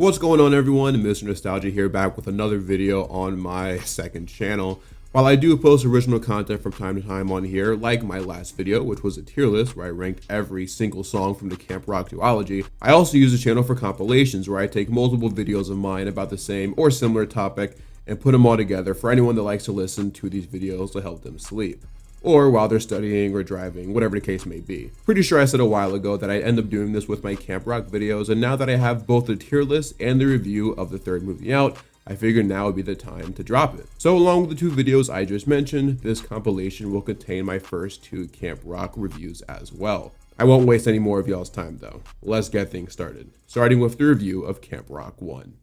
What's going on, everyone? Mr. Nostalgia here, back with another video on my second channel. While I do post original content from time to time on here, like my last video, which was a tier list where I ranked every single song from the Camp Rock duology, I also use the channel for compilations where I take multiple videos of mine about the same or similar topic and put them all together for anyone that likes to listen to these videos to help them sleep, or while they're studying or driving, whatever the case may be. Pretty sure I said a while ago that I'd end up doing this with my Camp Rock videos, and now that I have both the tier list and the review of the third movie out, I figured now would be the time to drop it. So along with the two videos I just mentioned, this compilation will contain my first two Camp Rock reviews as well. I won't waste any more of y'all's time though. Let's get things started, starting with the review of Camp Rock 1.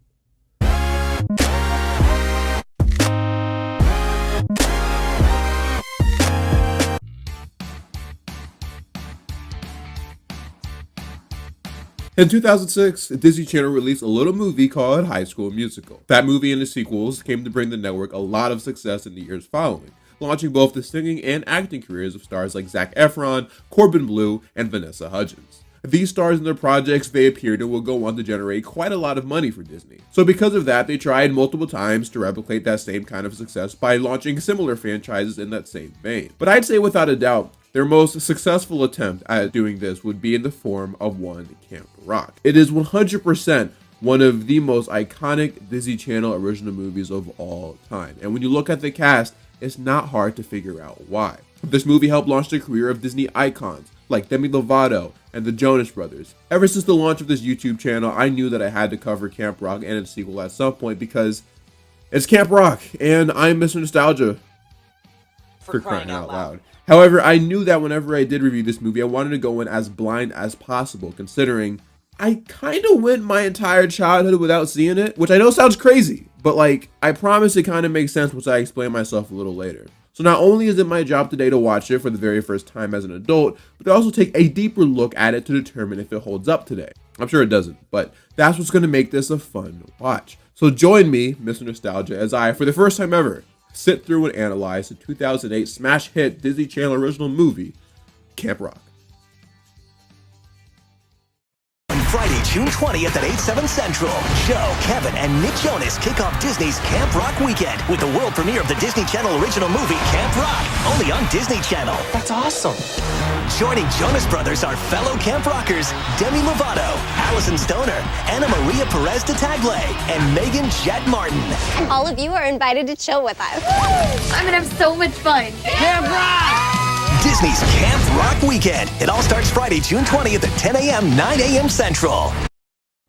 In 2006, Disney Channel released a little movie called High School Musical. That movie and the sequels came to bring the network a lot of success in the years following, launching both the singing and acting careers of stars like Zac Efron, Corbin Bleu, and Vanessa Hudgens. These stars and their projects they appeared in will go on to generate quite a lot of money for Disney. So because of that, they tried multiple times to replicate that same kind of success by launching similar franchises in that same vein. But I'd say without a doubt, their most successful attempt at doing this would be in the form of one Camp Rock. It is 100% one of the most iconic Disney Channel original movies of all time. And when you look at the cast, it's not hard to figure out why. This movie helped launch the career of Disney icons like Demi Lovato and the Jonas Brothers. Ever since the launch of this YouTube channel, I knew that I had to cover Camp Rock and its sequel at some point because it's Camp Rock and I'm Mr. Nostalgia for crying out loud. However, I knew that whenever I did review this movie, I wanted to go in as blind as possible, considering I kind of went my entire childhood without seeing it, which I know sounds crazy, but like, I promise it kind of makes sense once I explain myself a little later. So not only is it my job today to watch it for the very first time as an adult, but to also take a deeper look at it to determine if it holds up today. I'm sure it doesn't, but that's what's going to make this a fun watch. So join me, Mr. Nostalgia, as I, for the first time ever, sit through and analyze the 2008 smash hit Disney Channel original movie, Camp Rock. Friday, June 20th at 8/7 Central, Joe, Kevin, and Nick Jonas kick off Disney's Camp Rock weekend with the world premiere of the Disney Channel original movie Camp Rock, only on Disney Channel. That's awesome. Joining Jonas Brothers are fellow Camp Rockers Demi Lovato, Allison Stoner, Anna Maria Perez de Tagle, and Megan Jet Martin. All of you are invited to chill with us. I'm gonna have so much fun. Camp Rock! Disney's Camp Rock weekend. It all starts Friday, June 20th at 10 a.m., 9 a.m. Central.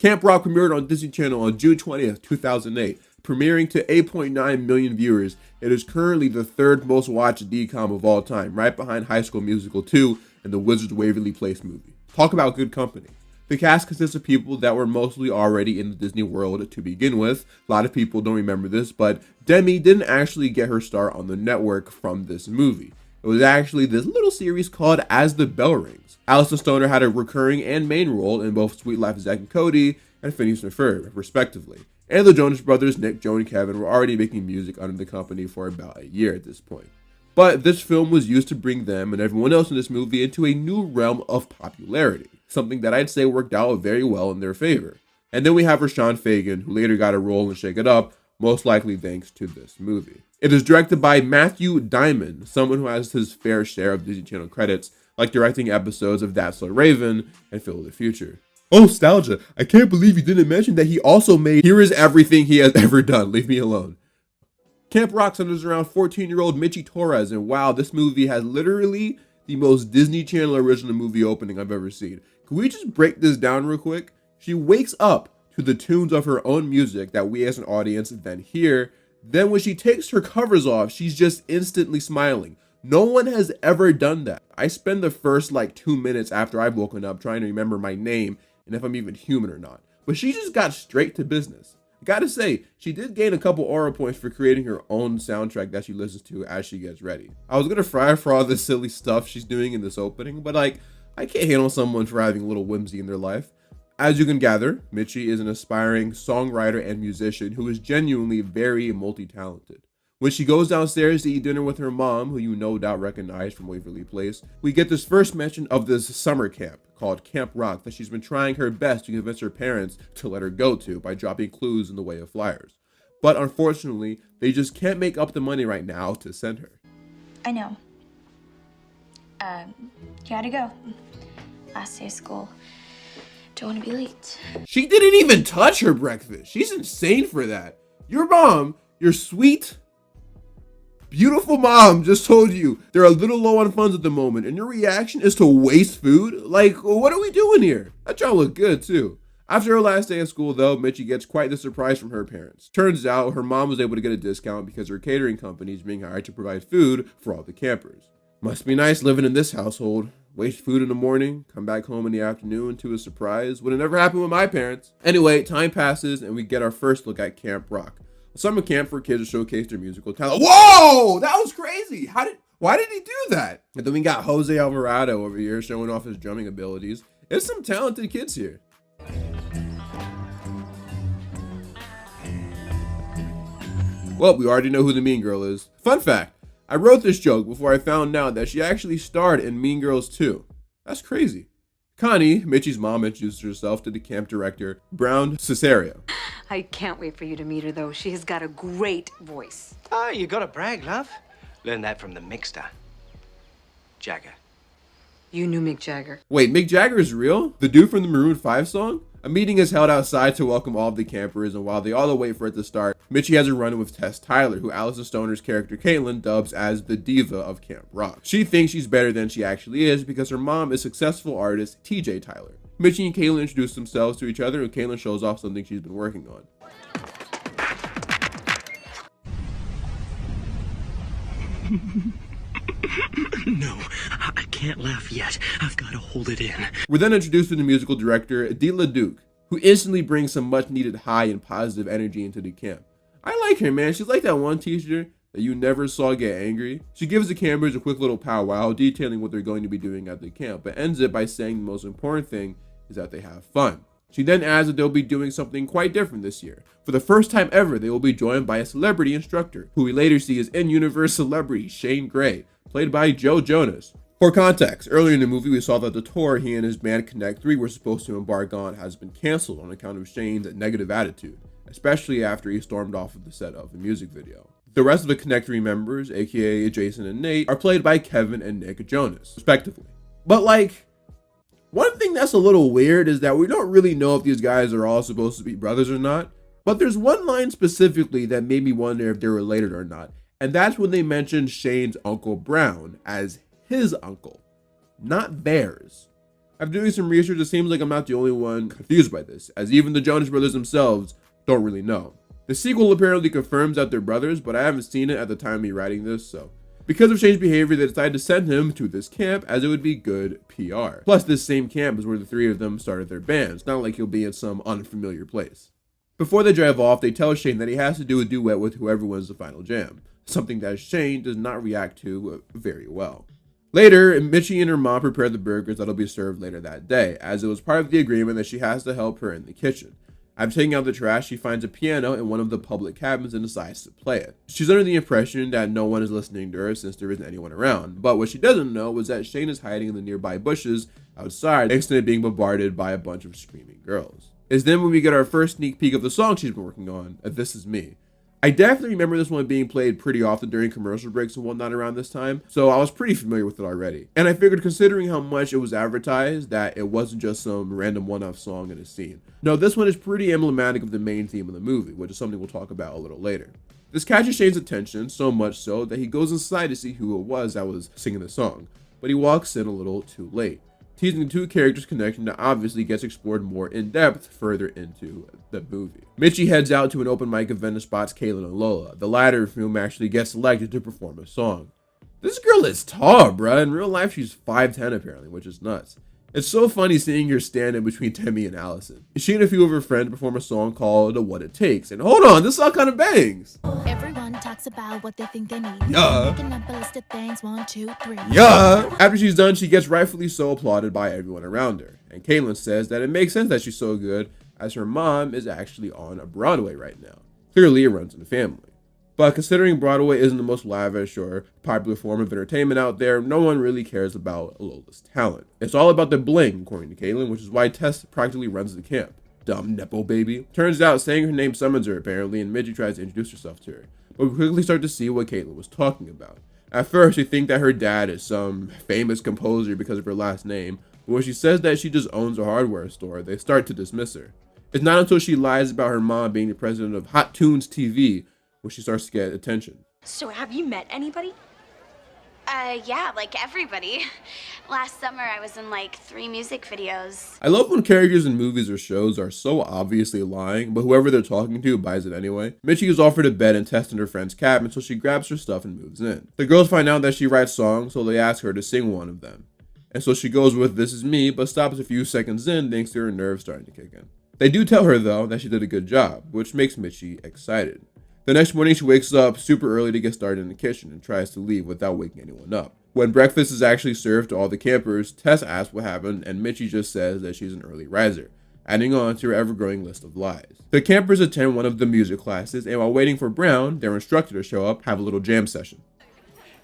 Camp Rock premiered on Disney Channel on June 20th, 2008, premiering to 8.9 million viewers. It is currently the third most watched DCOM of all time, right behind High School Musical 2 and the Wizards Waverly Place movie. Talk about good company. The cast consists of people that were mostly already in the Disney world to begin with. A lot of people don't remember this, but Demi didn't actually get her start on the network from this movie. It was actually this little series called As the Bell Rings. Allison Stoner had a recurring and main role in both Sweet Life of Zack and Cody and Phineas and Ferb, respectively. And the Jonas Brothers, Nick, Joe, and Kevin were already making music under the company for about a year at this point. But this film was used to bring them and everyone else in this movie into a new realm of popularity, something that I'd say worked out very well in their favor. And then we have Rashawn Fagan, who later got a role in Shake It Up, most likely thanks to this movie. It is directed by Matthew Diamond, someone who has his fair share of Disney Channel credits, like directing episodes of That's So Raven and Phil of the Future. Oh, Nostalgia, I can't believe you didn't mention that he also made Here Is Everything He Has Ever Done, Leave Me Alone. Camp Rock centers around 14-year-old Michi Torres, and wow, this movie has literally the most Disney Channel original movie opening I've ever seen. Can we just break this down real quick? She wakes up to the tunes of her own music that we as an audience then hear. Then when she takes her covers off, she's just instantly smiling. No one has ever done that. I spend the first like 2 minutes after I've woken up trying to remember my name and if I'm even human or not. But she just got straight to business. I gotta say, she did gain a couple aura points for creating her own soundtrack that she listens to as she gets ready. I was gonna fry her for all the silly stuff she's doing in this opening, but like, I can't hate on someone for having a little whimsy in their life. As you can gather, Michi is an aspiring songwriter and musician who is genuinely very multi-talented. When she goes downstairs to eat dinner with her mom, who you no doubt recognize from Waverly Place, we get this first mention of this summer camp called Camp Rock that she's been trying her best to convince her parents to let her go to by dropping clues in the way of flyers. But unfortunately, they just can't make up the money right now to send her. I know. You gotta go. Last day of school. Don't want to be late. She didn't even touch her breakfast. She's insane for that. Your mom, your sweet, beautiful mom just told you they're a little low on funds at the moment, and your reaction is to waste food? Like, what are we doing here? That y'all look good too. After her last day of school, though, Mitchie gets quite the surprise from her parents. Turns out her mom was able to get a discount because her catering company is being hired to provide food for all the campers. Must be nice living in this household. Waste food in the morning, come back home in the afternoon to a surprise. Would have never happened with my parents. Anyway, time passes and we get our first look at Camp Rock, a summer camp for kids to showcase their musical talent. Whoa! That was crazy! Why did he do that? And then we got Jose Alvarado over here showing off his drumming abilities. There's some talented kids here. Well, we already know who the mean girl is. Fun fact, I wrote this joke before I found out that she actually starred in Mean Girls 2. That's crazy. Connie, Mitchie's mom, introduced herself to the camp director, Brown Cesario. I can't wait for you to meet her, though. She has got a great voice. Oh, you gotta brag, love. Learned that from the Mixter. Jagger. You knew Mick Jagger. Wait, Mick Jagger is real? The dude from the Maroon 5 song? A meeting is held outside to welcome all of the campers, and while they all wait for it to start, Mitchie has a run-in with Tess Tyler, who Allison Stoner's character Caitlin dubs as the diva of Camp Rock. She thinks she's better than she actually is because her mom is successful artist TJ Tyler. Mitchie and Caitlin introduce themselves to each other, and Caitlin shows off something she's been working on. No, I can't laugh yet. I've got to hold it in. We're then introduced to the musical director, Adela Duke, who instantly brings some much needed high and positive energy into the camp. I like her, man. She's like that one teacher that you never saw get angry. She gives the campers a quick little powwow detailing what they're going to be doing at the camp, but ends it by saying the most important thing is that they have fun. She then adds that they'll be doing something quite different this year. For the first time ever, they will be joined by a celebrity instructor, who we later see as in-universe celebrity Shane Gray, played by Joe Jonas. For context, earlier in the movie we saw that the tour he and his band Connect 3 were supposed to embark on has been cancelled on account of Shane's negative attitude, especially after he stormed off of the set of the music video. The rest of the Connect 3 members, aka Jason and Nate, are played by Kevin and Nick Jonas, respectively. But like, one thing that's a little weird is that we don't really know if these guys are all supposed to be brothers or not, but there's one line specifically that made me wonder if they're related or not, and that's when they mentioned Shane's Uncle Brown as his uncle, not theirs. After doing some research, it seems like I'm not the only one confused by this, as even the Jonas Brothers themselves don't really know. The sequel apparently confirms that they're brothers, but I haven't seen it at the time of me writing this, so. Because of Shane's behavior, they decided to send him to this camp as it would be good PR. Plus, this same camp is where the three of them started their bands, not like he'll be in some unfamiliar place. Before they drive off, they tell Shane that he has to do a duet with whoever wins the final jam, something that Shane does not react to very well. Later, Mitchie and her mom prepare the burgers that'll be served later that day, as it was part of the agreement that she has to help her in the kitchen. After taking out the trash, she finds a piano in one of the public cabins and decides to play it. She's under the impression that no one is listening to her since there isn't anyone around, but what she doesn't know was that Shane is hiding in the nearby bushes outside, instantly being bombarded by a bunch of screaming girls. It's then when we get our first sneak peek of the song she's been working on, This Is Me. I definitely remember this one being played pretty often during commercial breaks and whatnot around this time, so I was pretty familiar with it already. And I figured, considering how much it was advertised, that it wasn't just some random one-off song in a scene. No, this one is pretty emblematic of the main theme of the movie, which is something we'll talk about a little later. This catches Shane's attention, so much so that he goes inside to see who it was that was singing the song, but he walks in a little too late, teasing the two characters' connection that obviously gets explored more in depth further into the movie. Mitchie heads out to an open mic event and spots Kaylin and Lola, the latter of whom actually gets selected to perform a song. This girl is tall, bruh. In real life, she's 5'10" apparently, which is nuts. It's so funny seeing her stand in between Demi and Allison. She and a few of her friends perform a song called What It Takes, and hold on, this song kind of bangs. Everyone talks about what they think they need. Yeah. Picking up a list of things, 1, 2, 3. Yeah. After she's done, she gets rightfully so applauded by everyone around her. And Caitlin says that it makes sense that she's so good, as her mom is actually on Broadway right now. Clearly, it runs in the family. But considering Broadway isn't the most lavish or popular form of entertainment out there, no one really cares about Alola's talent. It's all about the bling, according to Caitlin, which is why Tess practically runs the camp. Dumb Nepo baby. Turns out saying her name summons her apparently, and Midgie tries to introduce herself to her. But we quickly start to see what Caitlin was talking about. At first, we think that her dad is some famous composer because of her last name, but when she says that she just owns a hardware store, they start to dismiss her. It's not until she lies about her mom being the president of Hot Tunes TV when she starts to get attention. So have you met anybody? Yeah, like everybody. Last summer I was in like 3 music videos. I love when characters in movies or shows are so obviously lying, but whoever they're talking to buys it anyway. Mitchie is offered a bed and Tess in her friend's cabin, so she grabs her stuff and moves in. The girls find out that she writes songs, so they ask her to sing one of them. And so she goes with This Is Me, but stops a few seconds in thanks to her nerves starting to kick in. They do tell her though that she did a good job, which makes Mitchie excited. The next morning, she wakes up super early to get started in the kitchen and tries to leave without waking anyone up. When breakfast is actually served to all the campers, Tess asks what happened, and Mitchie just says that she's an early riser, adding on to her ever-growing list of lies. The campers attend one of the music classes, and while waiting for Brown, their instructor, to show up, have a little jam session.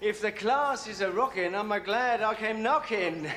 If the class is a rockin', I'm glad I came knocking.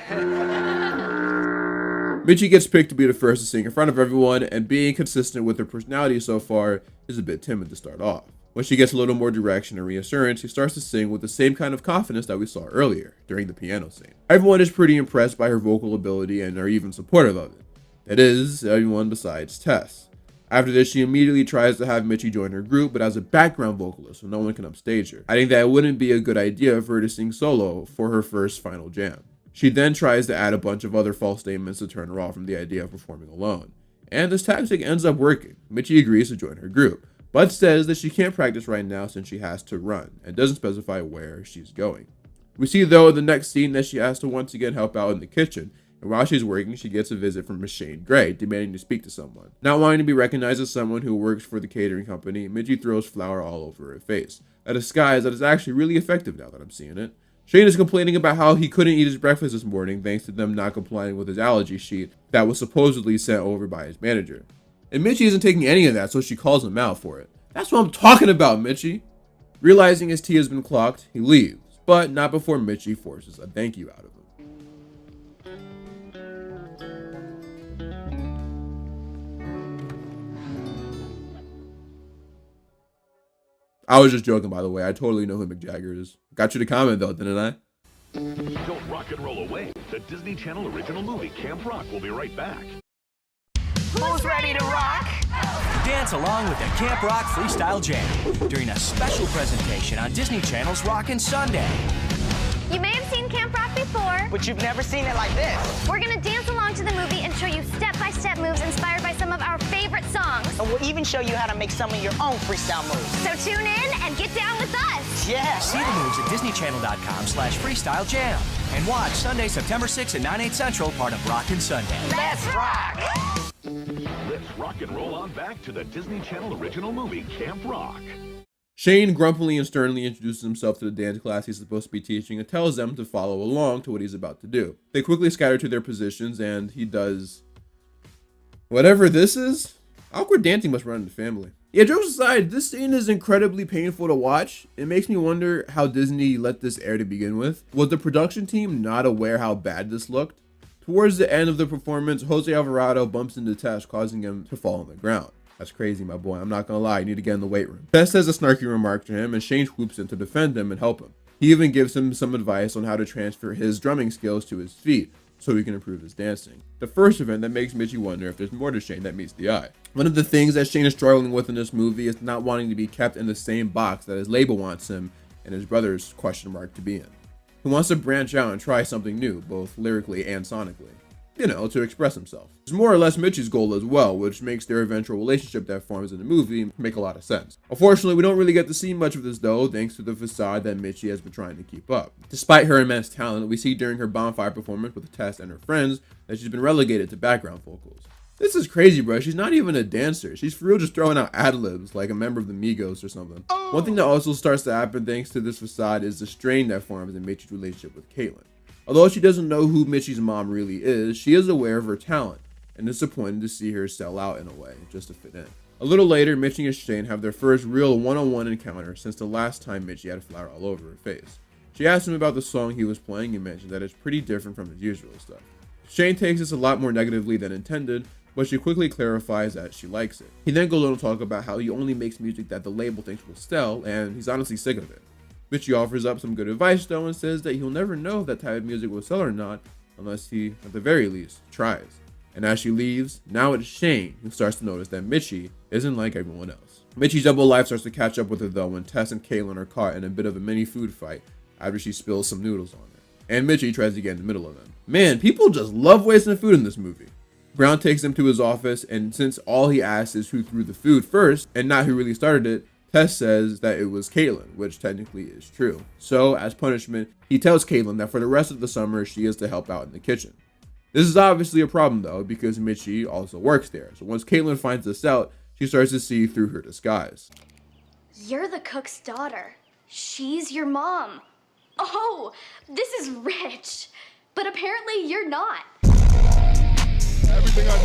Mitchie gets picked to be the first to sing in front of everyone, and being consistent with her personality so far, is a bit timid to start off. When she gets a little more direction and reassurance, she starts to sing with the same kind of confidence that we saw earlier, during the piano scene. Everyone is pretty impressed by her vocal ability and are even supportive of it. That is, everyone besides Tess. After this, she immediately tries to have Mitchie join her group, but as a background vocalist, so no one can upstage her, adding that it wouldn't be a good idea for her to sing solo for her first final jam. She then tries to add a bunch of other false statements to turn her off from the idea of performing alone. And this tactic ends up working. Mitchie agrees to join her group, but says that she can't practice right now since she has to run, and doesn't specify where she's going. We see though in the next scene that she has to once again help out in the kitchen, and while she's working, she gets a visit from Miss Shane Gray, demanding to speak to someone. Not wanting to be recognized as someone who works for the catering company, Mitchie throws flour all over her face, a disguise that is actually really effective now that I'm seeing it. Shane is complaining about how he couldn't eat his breakfast this morning thanks to them not complying with his allergy sheet that was supposedly sent over by his manager. And Mitchie isn't taking any of that, so she calls him out for it. That's what I'm talking about, Mitchie. Realizing his tea has been clocked, he leaves, but not before Mitchie forces a thank you out of him. I was just joking, by the way. I totally know who Mick Jagger is. Got you to comment, though, didn't I? Don't rock and roll away. The Disney Channel original movie, Camp Rock, will be right back. Who's ready to rock? Dance along with the Camp Rock Freestyle Jam during a special presentation on Disney Channel's Rockin' Sunday. You may have seen Camp Rock before, But you've never seen it like this. we're gonna dance along to the movie and show you step-by-step moves inspired by some of our favorite songs. And we'll even show you how to make some of your own freestyle moves. So tune in and get down with us. Yeah. See the moves at DisneyChannel.com/Freestyle Jam. And watch Sunday, September 6th at 9, 8 central, part of Rockin' Sunday. Let's rock. Let's rock and roll on back to the Disney Channel original movie, Camp Rock. Shane grumpily and sternly introduces himself to the dance class he's supposed to be teaching and tells them to follow along to what he's about to do. They quickly scatter to their positions, and he does whatever this is. Awkward dancing must run in the family. Yeah, jokes aside, this scene is incredibly painful to watch. It makes me wonder how Disney let this air to begin with. Was the production team not aware how bad this looked? Towards the end of the performance, Jose Alvarado bumps into Tess, causing him to fall on the ground. That's crazy, my boy. I'm not gonna lie, you need to get in the weight room. Tess says a snarky remark to him, and Shane swoops in to defend him and help him. He even gives him some advice on how to transfer his drumming skills to his feet so he can improve his dancing. The first event that makes Mitchie wonder if there's more to Shane that meets the eye. One of the things that Shane is struggling with in this movie is not wanting to be kept in the same box that his label wants him and his brother's question mark to be in. He wants to branch out and try something new, both lyrically and sonically. You know, to express himself. It's more or less Mitchie's goal as well, which makes their eventual relationship that forms in the movie make a lot of sense. Unfortunately, we don't really get to see much of this though, thanks to the facade that Mitchie has been trying to keep up. Despite her immense talent, we see during her bonfire performance with Tess and her friends that she's been relegated to background vocals. This is crazy, bro. She's not even a dancer. She's for real just throwing out ad-libs like a member of the Migos or something. One thing that also starts to happen thanks to this facade is the strain that forms in Mitchie's relationship with Caitlin. Although she doesn't know who Mitchie's mom really is, she is aware of her talent and disappointed to see her sell out in a way just to fit in. A little later, Mitchie and Shane have their first real one-on-one encounter since the last time Mitchie had flour all over her face. She asked him about the song he was playing and mentioned that it's pretty different from his usual stuff. Shane takes this a lot more negatively than intended, but she quickly clarifies that she likes it. He then goes on to talk about how he only makes music that the label thinks will sell, and he's honestly sick of it. Mitchie offers up some good advice though and says that he'll never know if that type of music will sell or not unless he, at the very least, tries. And as she leaves, now it's Shane who starts to notice that Mitchie isn't like everyone else. Mitchie's double life starts to catch up with her though when Tess and Caitlin are caught in a bit of a mini food fight after she spills some noodles on her. And Mitchie tries to get in the middle of them. Man, people just love wasting food in this movie. Brown takes him to his office, and since all he asks is who threw the food first and not who really started it, Tess says that it was Caitlin, which technically is true. So, as punishment, he tells Caitlin that for the rest of the summer, she is to help out in the kitchen. This is obviously a problem though, because Mitchie also works there. So once Caitlin finds this out, she starts to see through her disguise. You're the cook's daughter. She's your mom. Oh, this is rich. But apparently you're not. Everything I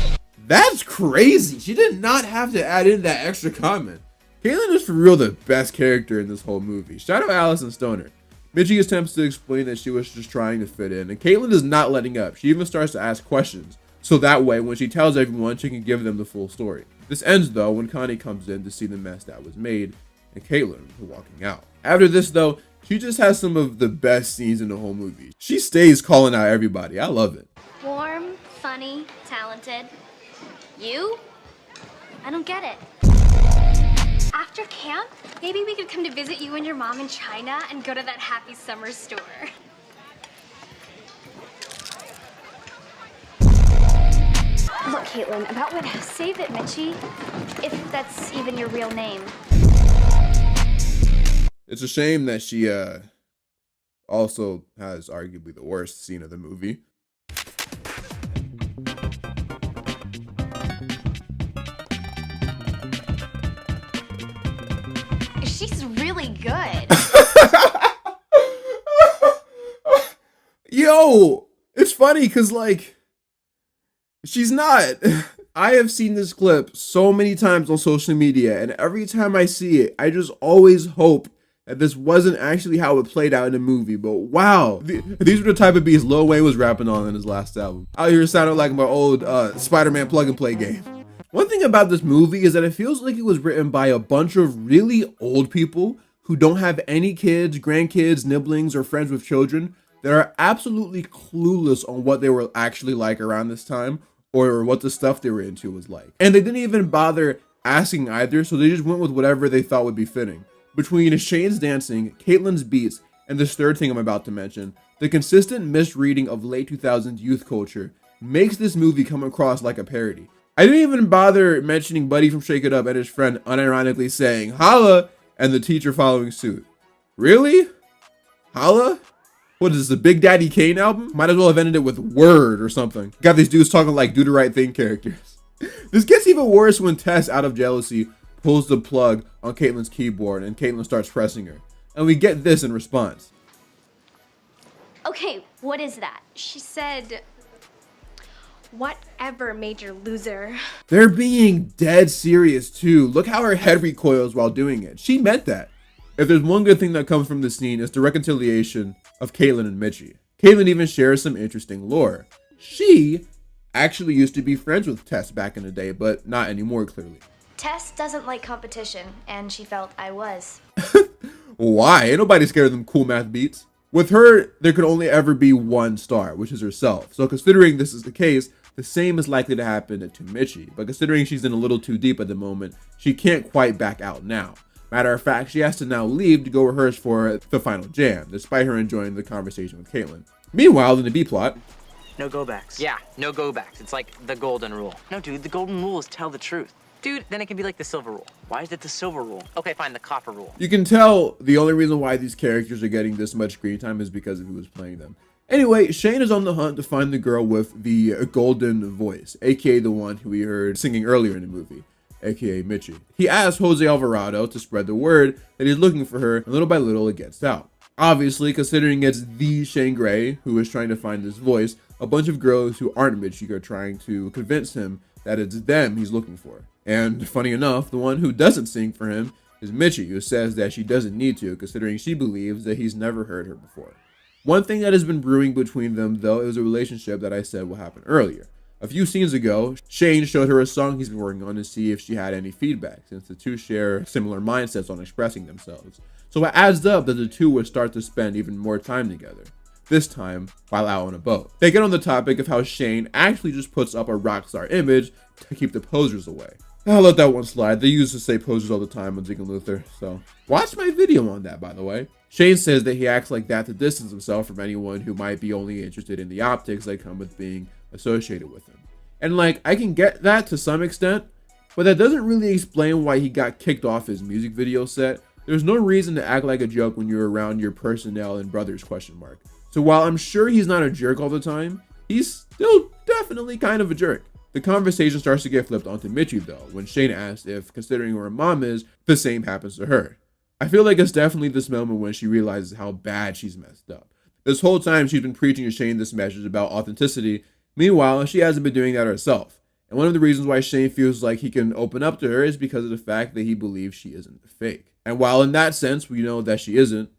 do. That's crazy. She did not have to add in that extra comment. Caitlin is for real the best character in this whole movie. Shout out Allison Stoner. Mitchie attempts to explain that she was just trying to fit in, and Caitlin is not letting up. She even starts to ask questions, so that way when she tells everyone, she can give them the full story. This ends though when Connie comes in to see the mess that was made, and Caitlin walking out. After this though, she just has some of the best scenes in the whole movie. She stays calling out everybody. I love it. Warm, funny, talented. You? I don't get it. After camp, maybe we could come to visit you and your mom in China and go to that Happy Summer store. Look, Caitlin, about what... Save it, Mitchie. If that's even your real name. It's a shame that she also has arguably the worst scene of the movie. She's really good. Yo, it's funny because like she's not. I have seen this clip so many times on social media, and every time I see it, I just always hope that this wasn't actually how it played out in the movie. But wow, these were the type of beats Lil Wayne was rapping on in his last album. Out here sounding like my old Spider-Man plug and play game. One thing about this movie is that it feels like it was written by a bunch of really old people who don't have any kids, grandkids, nibblings, or friends with children that are absolutely clueless on what they were actually like around this time or what the stuff they were into was like. And they didn't even bother asking either, so they just went with whatever they thought would be fitting. Between Shane's dancing, Caitlin's beats, and this third thing I'm about to mention, the consistent misreading of late 2000s youth culture makes this movie come across like a parody. I didn't even bother mentioning Buddy from Shake It Up and his friend unironically saying holla and the teacher following suit. Really? Holla? What is this, the Big Daddy Kane album? Might as well have ended it with word or something. Got these dudes talking like do the right thing characters. This gets even worse when Tess, out of jealousy, pulls the plug on Caitlin's keyboard and Caitlin starts pressing her. And we get this in response. Okay, what is that? She said, whatever, major loser. They're being dead serious too. Look how her head recoils while doing it. She meant that. If there's one good thing that comes from this scene, it's the reconciliation of Caitlin and Mitchie. Caitlin even shares some interesting lore. She actually used to be friends with Tess back in the day, but not anymore clearly. Tess doesn't like competition, and she felt I was. Why? Ain't nobody scared of them cool math beats. With her, there could only ever be one star, which is herself. So considering this is the case, the same is likely to happen to Mitchie. But considering she's in a little too deep at the moment, she can't quite back out now. Matter of fact, she has to now leave to go rehearse for the final jam, despite her enjoying the conversation with Caitlin. Meanwhile, in the B-plot, no go-backs. Yeah, no go-backs. It's like the golden rule. No, dude, the golden rule is tell the truth. Dude, then it can be like the silver rule. Why is it the silver rule? Okay, fine, the copper rule. You can tell the only reason why these characters are getting this much screen time is because of who was playing them. Anyway, Shane is on the hunt to find the girl with the golden voice, aka the one who we heard singing earlier in the movie, aka Mitchie. He asks Jose Alvarado to spread the word that he's looking for her, and little by little it gets out. Obviously, considering it's the Shane Gray who is trying to find this voice, a bunch of girls who aren't Mitchie are trying to convince him that it's them he's looking for. And funny enough, the one who doesn't sing for him is Mitchie, who says that she doesn't need to, considering she believes that he's never heard her before. One thing that has been brewing between them, though, is a relationship that I said will happen earlier. A few scenes ago, Shane showed her a song he's been working on to see if she had any feedback, since the two share similar mindsets on expressing themselves. So it adds up that the two would start to spend even more time together, this time while out on a boat. They get on the topic of how Shane actually just puts up a rock star image to keep the posers away. I'll let that one slide. They used to say posers all the time on Zeke and Luther, so watch my video on that, by the way. Shane says that he acts like that to distance himself from anyone who might be only interested in the optics that come with being associated with him. And like, I can get that to some extent, but that doesn't really explain why he got kicked off his music video set. There's no reason to act like a joke when you're around your personnel and brothers ? So while I'm sure he's not a jerk all the time, he's still definitely kind of a jerk. The conversation starts to get flipped onto Mitchie though, when Shane asks if, considering who her mom is, the same happens to her. I feel like it's definitely this moment when she realizes how bad she's messed up. This whole time she's been preaching to Shane this message about authenticity. Meanwhile, she hasn't been doing that herself. And one of the reasons why Shane feels like he can open up to her is because of the fact that he believes she isn't fake. And while in that sense we know that she isn't,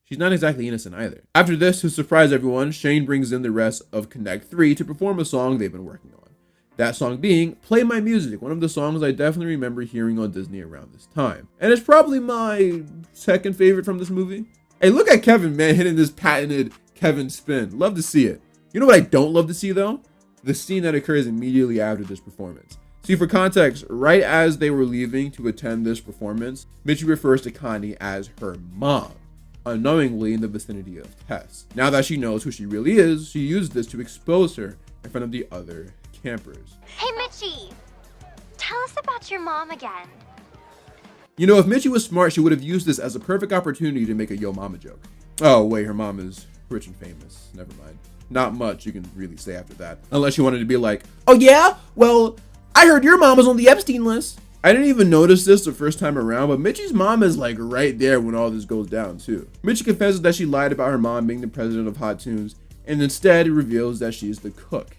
she's not exactly innocent either. After this, to surprise everyone, Shane brings in the rest of Connect 3 to perform a song they've been working on. That song being Play My Music, one of the songs I definitely remember hearing on Disney around this time. And it's probably my second favorite from this movie. Hey, look at Kevin, man, hitting this patented Kevin spin. Love to see it. You know what I don't love to see though? The scene that occurs immediately after this performance. See, for context, right as they were leaving to attend this performance, Mitchie refers to Connie as her mom, unknowingly in the vicinity of Tess. Now that she knows who she really is, she used this to expose her in front of the other campers. Hey, Mitchie, tell us about your mom again. You know, if Mitchie was smart, she would have used this as a perfect opportunity to make a yo mama joke. Oh wait, her mom is rich and famous. Never mind. Not much you can really say after that. Unless you wanted to be like, oh yeah? Well, I heard your mom was on the Epstein list. I didn't even notice this the first time around, but Mitchie's mom is like right there when all this goes down too. Mitchie confesses that she lied about her mom being the president of Hot Tunes, and instead reveals that she's the cook.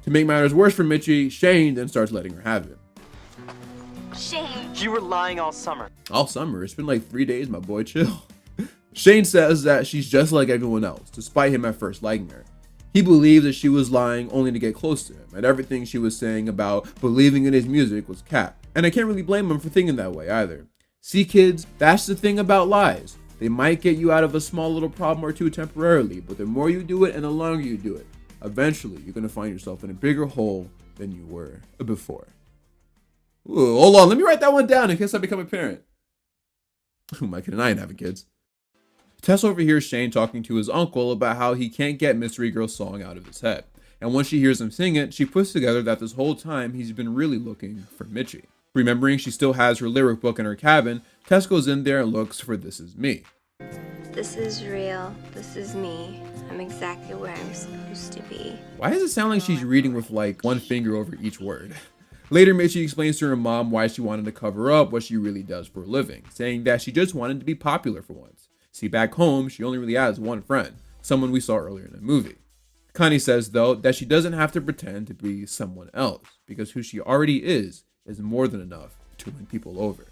To make matters worse for Mitchie, Shane then starts letting her have it. Shane. You were lying all summer. All summer? It's been like 3 days, my boy, chill. Shane says that she's just like everyone else, despite him at first liking her. He believed that she was lying only to get close to him, and everything she was saying about believing in his music was cap. And I can't really blame him for thinking that way either. See kids, that's the thing about lies. They might get you out of a small little problem or two temporarily, but the more you do it and the longer you do it, eventually you're going to find yourself in a bigger hole than you were before. Ooh, hold on, let me write that one down in case I become a parent. Who am I kidding? I ain't having kids. Tess overhears Shane talking to his uncle about how he can't get Mystery Girl's song out of his head. And once she hears him sing it, she puts together that this whole time he's been really looking for Mitchie. Remembering she still has her lyric book in her cabin, Tess goes in there and looks for This Is Me. This is real. This is me. I'm exactly where I'm supposed to be. Why does it sound like she's reading with like one finger over each word? Later, Mitchie explains to her mom why she wanted to cover up what she really does for a living, saying that she just wanted to be popular for once. See, back home, she only really has one friend, someone we saw earlier in the movie. Connie says, though, that she doesn't have to pretend to be someone else, because who she already is more than enough to win people over.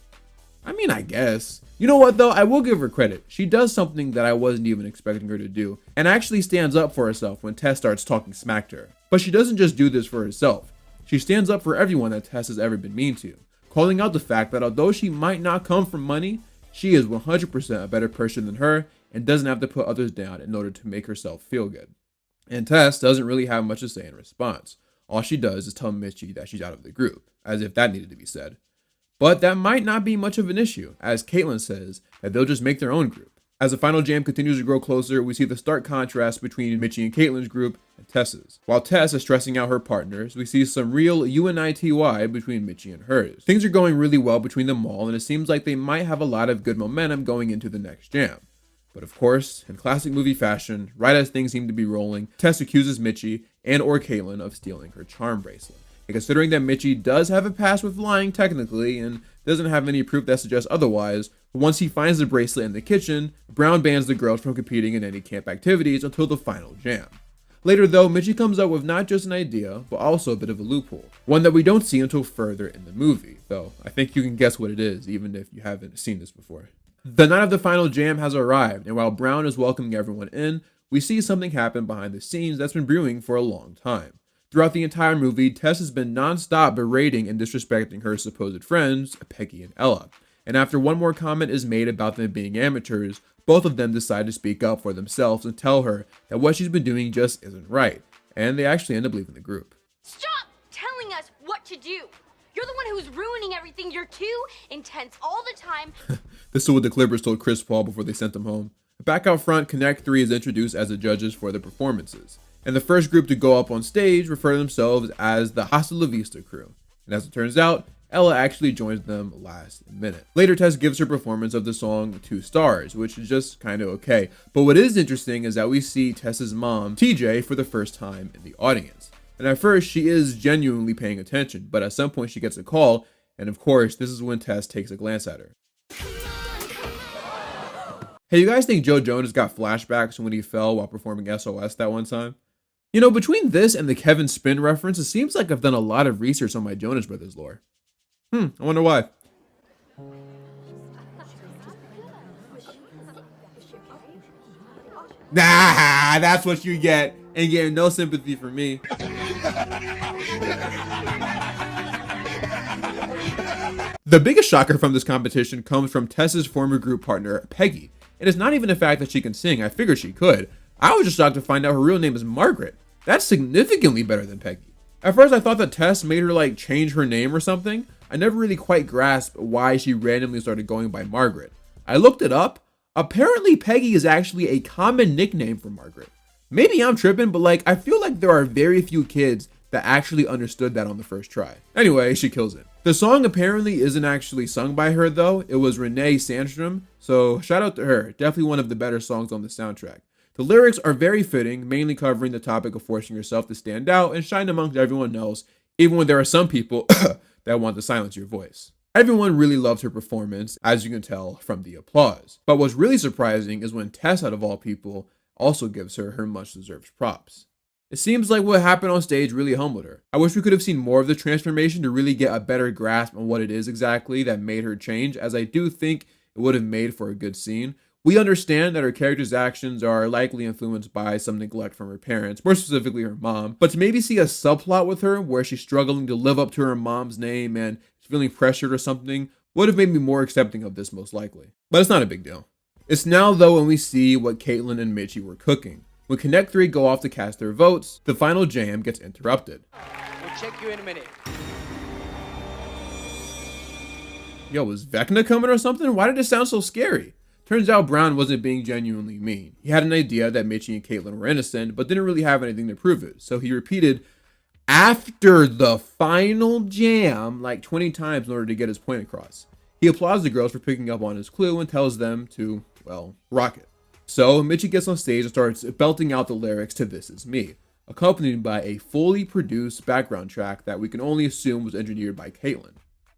I mean, I guess. You know what, though? I will give her credit. She does something that I wasn't even expecting her to do, and actually stands up for herself when Tess starts talking smack to her. But she doesn't just do this for herself. She stands up for everyone that Tess has ever been mean to, calling out the fact that although she might not come from money, she is 100% a better person than her and doesn't have to put others down in order to make herself feel good. And Tess doesn't really have much to say in response. All she does is tell Mitchie that she's out of the group, as if that needed to be said. But that might not be much of an issue, as Caitlin says that they'll just make their own group. As the final jam continues to grow closer, we see the stark contrast between Mitchie and Caitlin's group and Tess's. While Tess is stressing out her partners, we see some real UNITY between Mitchie and hers. Things are going really well between them all, and it seems like they might have a lot of good momentum going into the next jam. But of course, in classic movie fashion, right as things seem to be rolling, Tess accuses Mitchie and or Caitlin of stealing her charm bracelet. And considering that Mitchie does have a past with lying technically, and doesn't have any proof that suggests otherwise, once he finds the bracelet in the kitchen, Brown bans the girls from competing in any camp activities until the final jam. Later though, Mitchie comes up with not just an idea, but also a bit of a loophole. One that we don't see until further in the movie, though I think you can guess what it is, even if you haven't seen this before. The night of the final jam has arrived, and while Brown is welcoming everyone in, we see something happen behind the scenes that's been brewing for a long time. Throughout the entire movie, Tess has been non-stop berating and disrespecting her supposed friends, Peggy and Ella. And after one more comment is made about them being amateurs, both of them decide to speak up for themselves and tell her that what she's been doing just isn't right. And they actually end up leaving the group. Stop telling us what to do. You're the one who's ruining everything. You're too intense all the time. This is what the Clippers told Chris Paul before they sent him home. Back out front, Connect 3 is introduced as the judges for the performances. And the first group to go up on stage refer to themselves as the Hasta La Vista crew. And as it turns out, Ella actually joins them last minute. Later, Tess gives her performance of the song 2 stars, which is just kind of okay. But what is interesting is that we see Tess's mom, TJ, for the first time in the audience. And at first, she is genuinely paying attention, but at some point she gets a call, and of course, this is when Tess takes a glance at her. Hey, you guys think Joe Jonas got flashbacks when he fell while performing SOS that one time? You know, between this and the Kevin Spin reference, it seems like I've done a lot of research on my Jonas Brothers lore. I wonder why. Nah, that's what you get. Ain't getting no sympathy from me. The biggest shocker from this competition comes from Tess's former group partner, Peggy. And it's not even the fact that she can sing. I figured she could. I was just shocked to find out her real name is Margaret. That's significantly better than Peggy. At first, I thought that Tess made her like change her name or something. I never really quite grasped why she randomly started going by Margaret. I looked it up. Apparently, Peggy is actually a common nickname for Margaret. Maybe I'm tripping, but like I feel like there are very few kids that actually understood that on the first try. Anyway, she kills it. The song apparently isn't actually sung by her though. It was Renee Sandstrom, so shout out to her. Definitely one of the better songs on the soundtrack. The lyrics are very fitting, mainly covering the topic of forcing yourself to stand out and shine amongst everyone else, even when there are some people that want to silence your voice. Everyone really loved her performance, as you can tell from the applause. But what's really surprising is when Tess, out of all people, also gives her much deserved props. It seems like what happened on stage really humbled her. I wish we could have seen more of the transformation to really get a better grasp on what it is exactly that made her change, as I do think it would have made for a good scene. We understand that her character's actions are likely influenced by some neglect from her parents, more specifically her mom, but to maybe see a subplot with her where she's struggling to live up to her mom's name and feeling pressured or something would have made me more accepting of this most likely. But it's not a big deal. It's now though when we see what Caitlin and Mitchie were cooking. When Connect 3 go off to cast their votes, the final jam gets interrupted. We'll check you in a minute. Yo, was Vecna coming or something? Why did it sound so scary? Turns out Brown wasn't being genuinely mean. He had an idea that Mitchie and Caitlin were innocent, but didn't really have anything to prove it. So he repeated after the final jam like 20 times in order to get his point across. He applauds the girls for picking up on his clue and tells them to, well, rock it. So Mitchie gets on stage and starts belting out the lyrics to This Is Me, accompanied by a fully produced background track that we can only assume was engineered by Caitlin.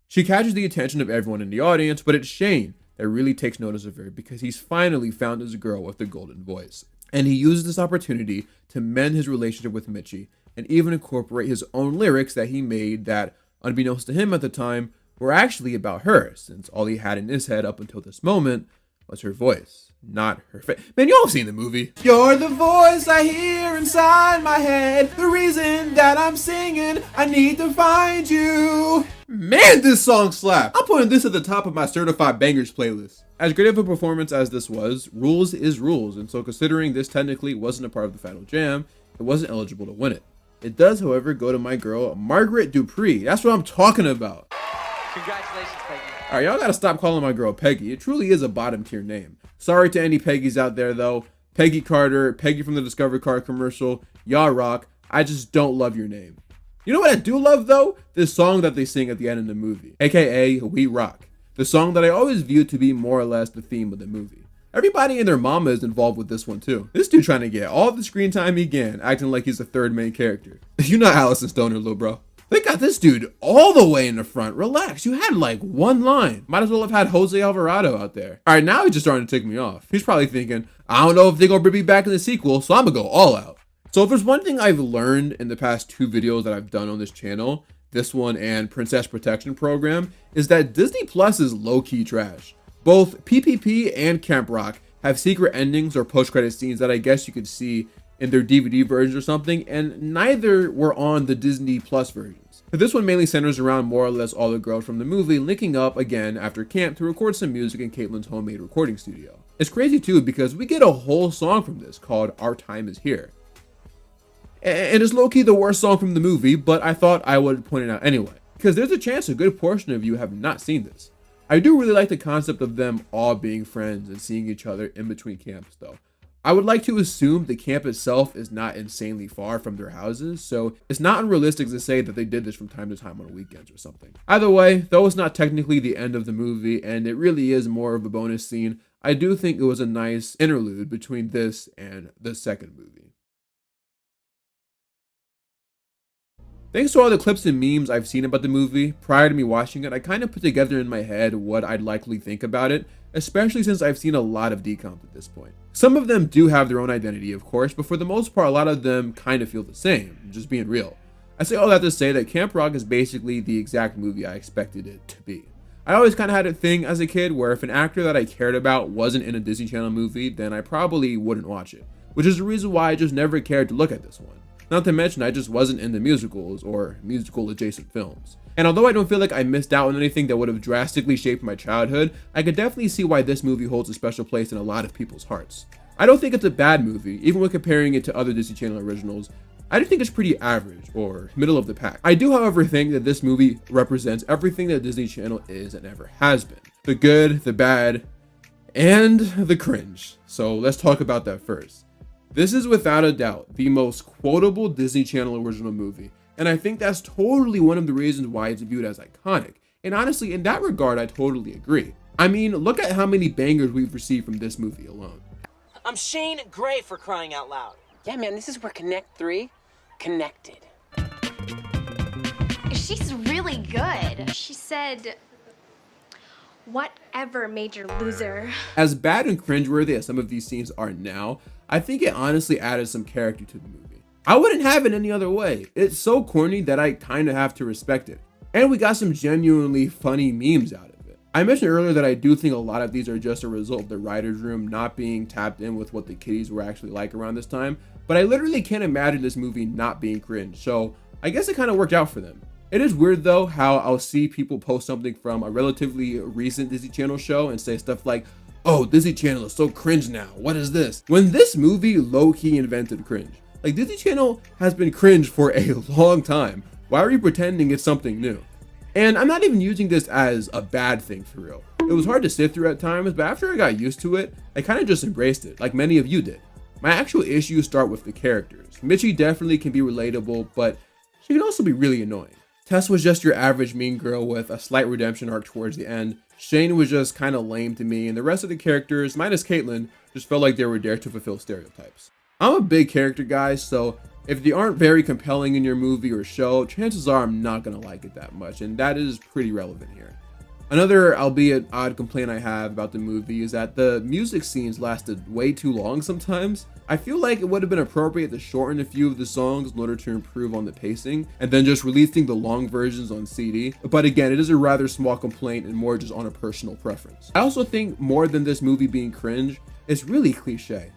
She catches the attention of everyone in the audience, but it's Shane that really takes notice of her because he's finally found his girl with the golden voice. And he uses this opportunity to mend his relationship with Mitchie and even incorporate his own lyrics that he made that, unbeknownst to him at the time, were actually about her, since all he had in his head up until this moment was her voice, not her face. Man, you all seen the movie. You're the voice I hear inside my head, the reason that I'm singing, I need to find you. Man, this song slap. I'm putting this at the top of my certified bangers playlist. As great of a performance as this was, rules is rules, and so considering this technically wasn't a part of the final jam, it wasn't eligible to win it. It does, however, go to my girl, Margaret Dupree. That's what I'm talking about. Congratulations, Peggy. Alright, y'all gotta stop calling my girl Peggy. It truly is a bottom tier name. Sorry to any Peggy's out there though. Peggy Carter, Peggy from the Discovery Card commercial, y'all rock. I just don't love your name. You know what I do love though? This song that they sing at the end of the movie, aka We Rock. The song that I always viewed to be more or less the theme of the movie. Everybody and their mama is involved with this one too. This dude trying to get all the screen time he can, acting like he's the third main character. You're not Allison Stoner, little bro. They got this dude all the way in the front. Relax, you had like one line. Might as well have had Jose Alvarado out there. All right, now he's just starting to tick me off. He's probably thinking, I don't know if they're gonna bring me back in the sequel, so I'm gonna go all out. So if there's one thing I've learned in the past 2 videos that I've done on this channel, this one and Princess Protection Program, is that Disney Plus is low-key trash. Both PPP and Camp Rock have secret endings or post-credit scenes that I guess you could see in their DVD versions or something, and neither were on the Disney Plus versions. But this one mainly centers around more or less all the girls from the movie linking up again after camp to record some music in Caitlin's homemade recording studio. It's crazy too because we get a whole song from this called Our Time Is Here. And it's low-key the worst song from the movie, but I thought I would point it out anyway, because there's a chance a good portion of you have not seen this. I do really like the concept of them all being friends and seeing each other in between camps though. I would like to assume the camp itself is not insanely far from their houses, so it's not unrealistic to say that they did this from time to time on weekends or something. Either way, though it's not technically the end of the movie and it really is more of a bonus scene, I do think it was a nice interlude between this and the second movie. Thanks to all the clips and memes I've seen about the movie, prior to me watching it, I kind of put together in my head what I'd likely think about it, especially since I've seen a lot of decomps at this point. Some of them do have their own identity, of course, but for the most part, a lot of them kind of feel the same, just being real. I say all that to say that Camp Rock is basically the exact movie I expected it to be. I always kind of had a thing as a kid where if an actor that I cared about wasn't in a Disney Channel movie, then I probably wouldn't watch it, which is the reason why I just never cared to look at this one. Not to mention I just wasn't into musicals or musical adjacent films. And although I don't feel like I missed out on anything that would have drastically shaped my childhood, I could definitely see why this movie holds a special place in a lot of people's hearts. I don't think it's a bad movie, even when comparing it to other Disney Channel originals. I do think it's pretty average, or middle of the pack. I do, however, think that this movie represents everything that Disney Channel is and ever has been. The good, the bad, and the cringe. So let's talk about that first. This is without a doubt the most quotable Disney Channel original movie, and I think that's totally one of the reasons why it's viewed as iconic. And honestly, in that regard, I totally agree. I mean, look at how many bangers we've received from this movie alone. I'm Shane Gray, for crying out loud. Yeah, man, this is where Connect 3 connected. She's really good. She said, "Whatever, major loser." As bad and cringeworthy as some of these scenes are now, I think it honestly added some character to the movie. I wouldn't have it any other way. It's so corny that I kind of have to respect it. And we got some genuinely funny memes out of it. I mentioned earlier that I do think a lot of these are just a result of the writer's room not being tapped in with what the kiddies were actually like around this time, but I literally can't imagine this movie not being cringe, so I guess it kind of worked out for them. It is weird though how I'll see people post something from a relatively recent Disney Channel show and say stuff like, "Oh, Disney Channel is so cringe now, what is this?" When this movie low-key invented cringe. Like, Disney Channel has been cringe for a long time. Why are you pretending it's something new? And I'm not even using this as a bad thing for real. It was hard to sit through at times, but after I got used to it, I kind of just embraced it, like many of you did. My actual issues start with the characters. Mitchie definitely can be relatable, but she can also be really annoying. Tess was just your average mean girl with a slight redemption arc towards the end. Shane was just kind of lame to me, and the rest of the characters, minus Caitlin, just felt like they were there to fulfill stereotypes. I'm a big character guy, so if they aren't very compelling in your movie or show, chances are I'm not gonna like it that much, and that is pretty relevant here. Another, albeit odd, complaint I have about the movie is that the music scenes lasted way too long sometimes. I feel like it would have been appropriate to shorten a few of the songs in order to improve on the pacing, and then just releasing the long versions on CD. But again, it is a rather small complaint and more just on a personal preference. I also think more than this movie being cringe, it's really cliche.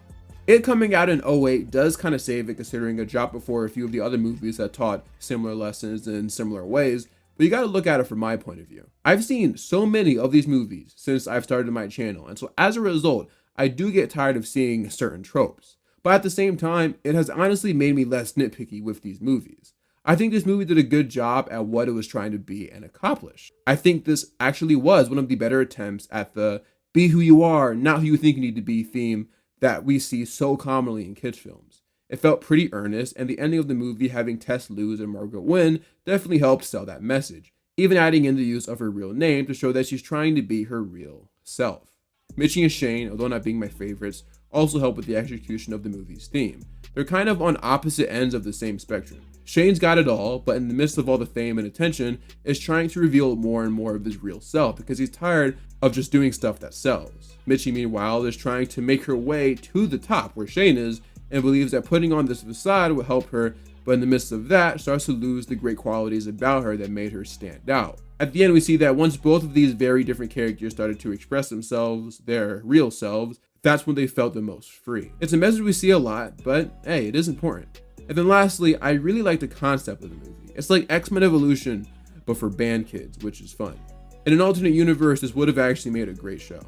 It coming out in 2008 does kind of save it, considering it dropped before a few of the other movies that taught similar lessons in similar ways, but you gotta look at it from my point of view. I've seen so many of these movies since I've started my channel, and so as a result, I do get tired of seeing certain tropes. But at the same time, it has honestly made me less nitpicky with these movies. I think this movie did a good job at what it was trying to be and accomplish. I think this actually was one of the better attempts at the be who you are, not who you think you need to be theme that we see so commonly in kids films. It felt pretty earnest, and the ending of the movie having Tess lose and Margaret win definitely helped sell that message, even adding in the use of her real name to show that she's trying to be her real self. Mitchie and Shane, although not being my favorites, also help with the execution of the movie's theme. They're kind of on opposite ends of the same spectrum. Shane's got it all, but in the midst of all the fame and attention, is trying to reveal more and more of his real self because he's tired of just doing stuff that sells. Mitchie, meanwhile, is trying to make her way to the top where Shane is and believes that putting on this facade will help her, but in the midst of that, starts to lose the great qualities about her that made her stand out. At the end, we see that once both of these very different characters started to express themselves, their real selves, that's when they felt the most free. It's a message we see a lot, but hey, it is important. And then lastly, I really like the concept of the movie. It's like X-Men Evolution, but for band kids, which is fun. In an alternate universe, this would have actually made a great show.